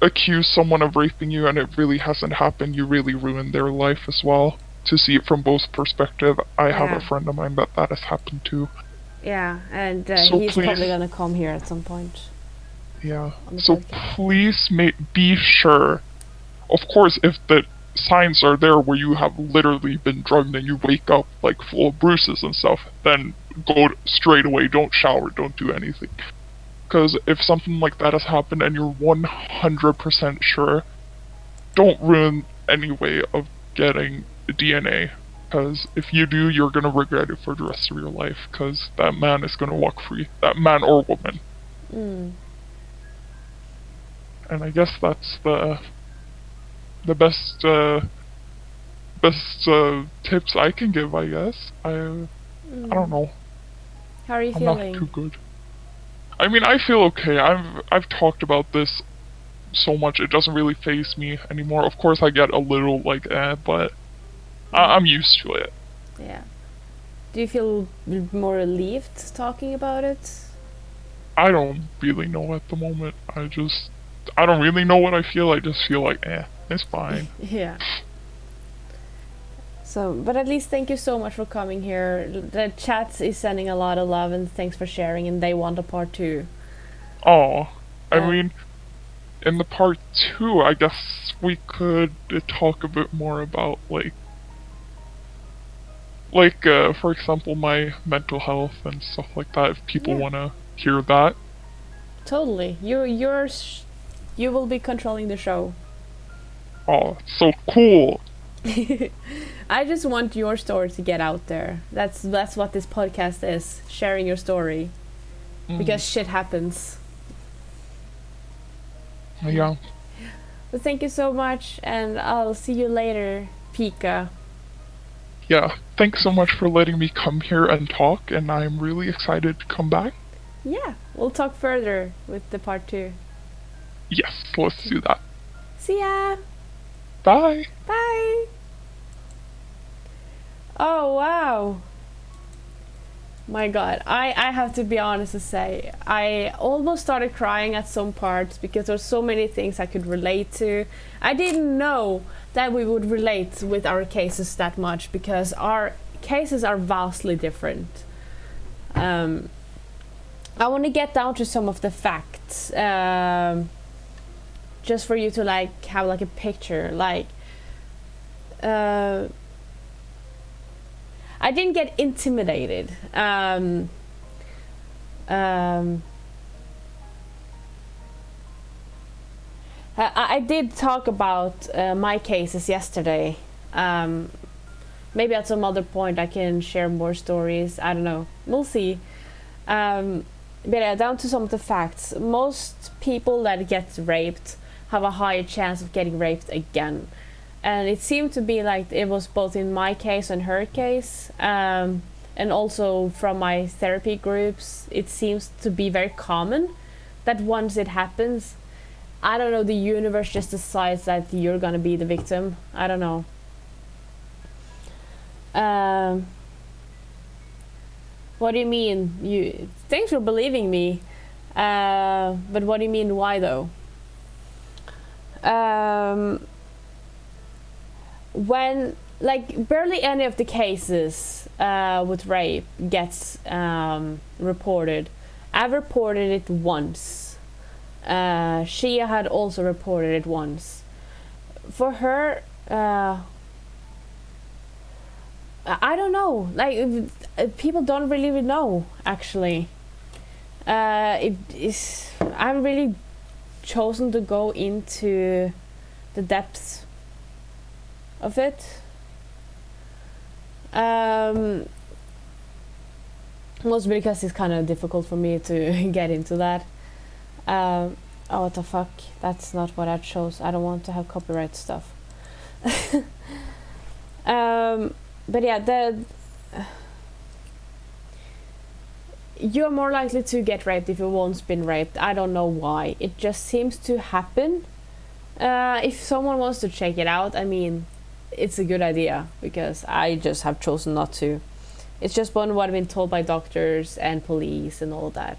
accuse someone of raping you and it really hasn't happened, you really ruin their life as well. To see it from both perspective, I have Yeah. a friend of mine that has happened to. Yeah, and So he's please- probably gonna come here at some point. Yeah. On the So podcast. please be sure. Of course, if the signs are there where you have literally been drugged and you wake up like full of bruises and stuff, then go straight away. Don't shower. Don't do anything. Because if something like that has happened and you're 100% sure, don't ruin any way of getting DNA. Because if you do, you're going to regret it for the rest of your life. Because that man is going to walk free. That man or woman. And I guess that's the best tips I can give, I guess. I don't know. How are you I'm not feeling? too good. I mean, I feel okay. I've talked about this so much, it doesn't really faze me anymore. Of course, I get a little like, but I'm used to it. Yeah. Do you feel more relieved talking about it? I don't really know at the moment. I don't really know what I feel. I just feel like, it's fine. Yeah. So, but at least thank you so much for coming here. The chat is sending a lot of love and thanks for sharing, and they want a part 2. Oh, I Yeah. mean, in the part 2, I guess we could talk a bit more about for example, my mental health and stuff like that. If people Yeah. want to hear that. Totally. You will be controlling the show. Oh, so cool. I just want your story to get out there. That's what this podcast is, sharing your story. Because shit happens. Yeah. But thank you so much, and I'll see you later, Pika. Yeah, thanks so much for letting me come here and talk, and I'm really excited to come back. Yeah, we'll talk further with the part 2. Yes, let's do that. See ya! Bye! Bye! Oh, wow. My god, I have to be honest to say, I almost started crying at some parts because there's so many things I could relate to. I didn't know that we would relate with our cases that much because our cases are vastly different. I want to get down to some of the facts, just for you to have a picture. I didn't get intimidated. I did talk about my cases yesterday. Maybe at some other point I can share more stories. I don't know. We'll see. But yeah, down to some of the facts. Most people that get raped have a higher chance of getting raped again. And it seemed to be like it was both in my case and her case. And also from my therapy groups, it seems to be very common that once it happens, I don't know, the universe just decides that you're gonna be the victim. I don't know. What do you mean? Thanks for believing me. But what do you mean, why though? When barely any of the cases with rape gets reported. I've reported it once. Shia had also reported it once. For her, I don't know. People don't really know. Actually, I'm really chosen to go into the depths of it. Mostly because it's kind of difficult for me to get into that. Oh, what the fuck? That's not what that shows. I don't want to have copyright stuff. But yeah, you're more likely to get raped if you've once been raped. I don't know why. It just seems to happen. If someone wants to check it out, I mean, it's a good idea, because I just have chosen not to. It's just what I've been told by doctors and police and all that.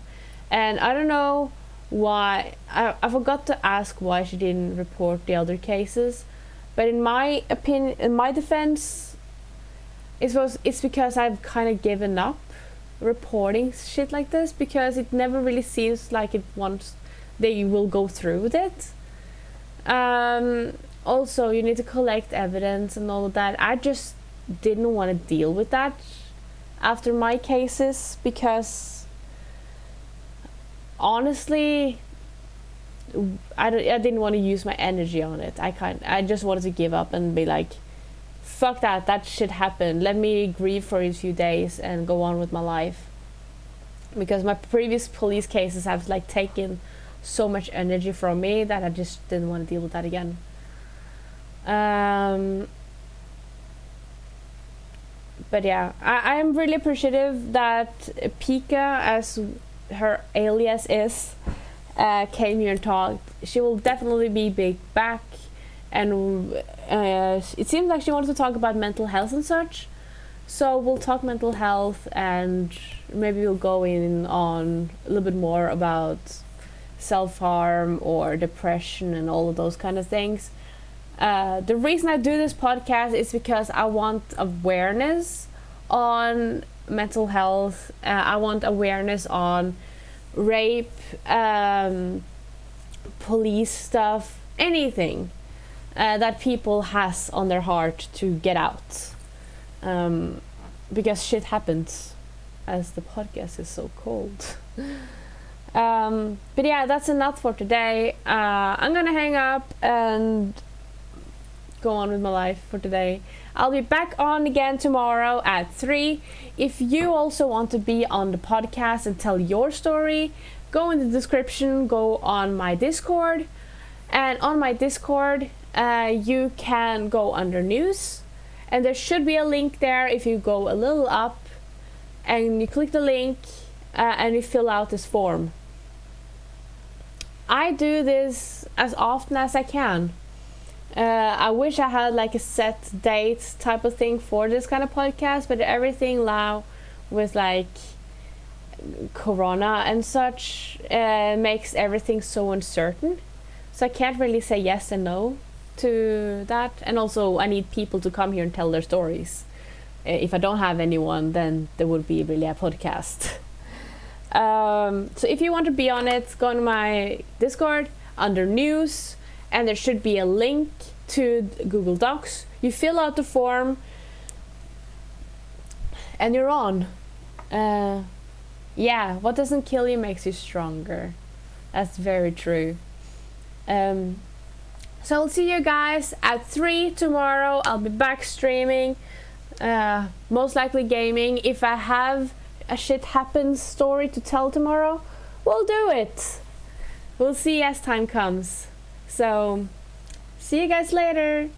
And I don't know why. I forgot to ask why she didn't report the other cases. But in my opinion, in my defense, it's because I've kind of given up reporting shit like this, because it never really seems like it wants they will go through with it. Also, you need to collect evidence and all of that. I just didn't want to deal with that after my cases, because honestly, I didn't want to use my energy on it. I just wanted to give up and be like, fuck that shit happened. Let me grieve for a few days and go on with my life. Because my previous police cases have like taken so much energy from me that I just didn't want to deal with that again. But yeah, I'm really appreciative that Pika, as her alias is, came here and talked. She will definitely be back, and it seems like she wanted to talk about mental health and such. So we'll talk mental health, and maybe we'll go in on a little bit more about self-harm or depression and all of those kind of things. The reason I do this podcast is because I want awareness on mental health. I want awareness on rape, police stuff, anything that people has on their heart to get out. Because shit happens, as the podcast is so cold. But yeah, that's enough for today. I'm gonna hang up and go on with my life for today. I'll be back on again tomorrow at 3. If you also want to be on the podcast and tell your story, go in the description, go on my Discord, and on my Discord you can go under news, and there should be a link there. If you go a little up and you click the link and you fill out this form. I do this as often as I can. I wish I had like a set date type of thing for this kind of podcast, but everything now with like Corona and such makes everything so uncertain. So I can't really say yes and no to that. And also I need people to come here and tell their stories. If I don't have anyone, then there would be really a podcast. So if you want to be on it, go on my Discord under news, and there should be a link to Google Docs. You fill out the form and you're on. Yeah, what doesn't kill you makes you stronger. That's very true. So I'll see you guys at 3 tomorrow. I'll be back streaming, most likely gaming. If I have a shit happens story to tell tomorrow, we'll do it. We'll see as time comes. So see you guys later.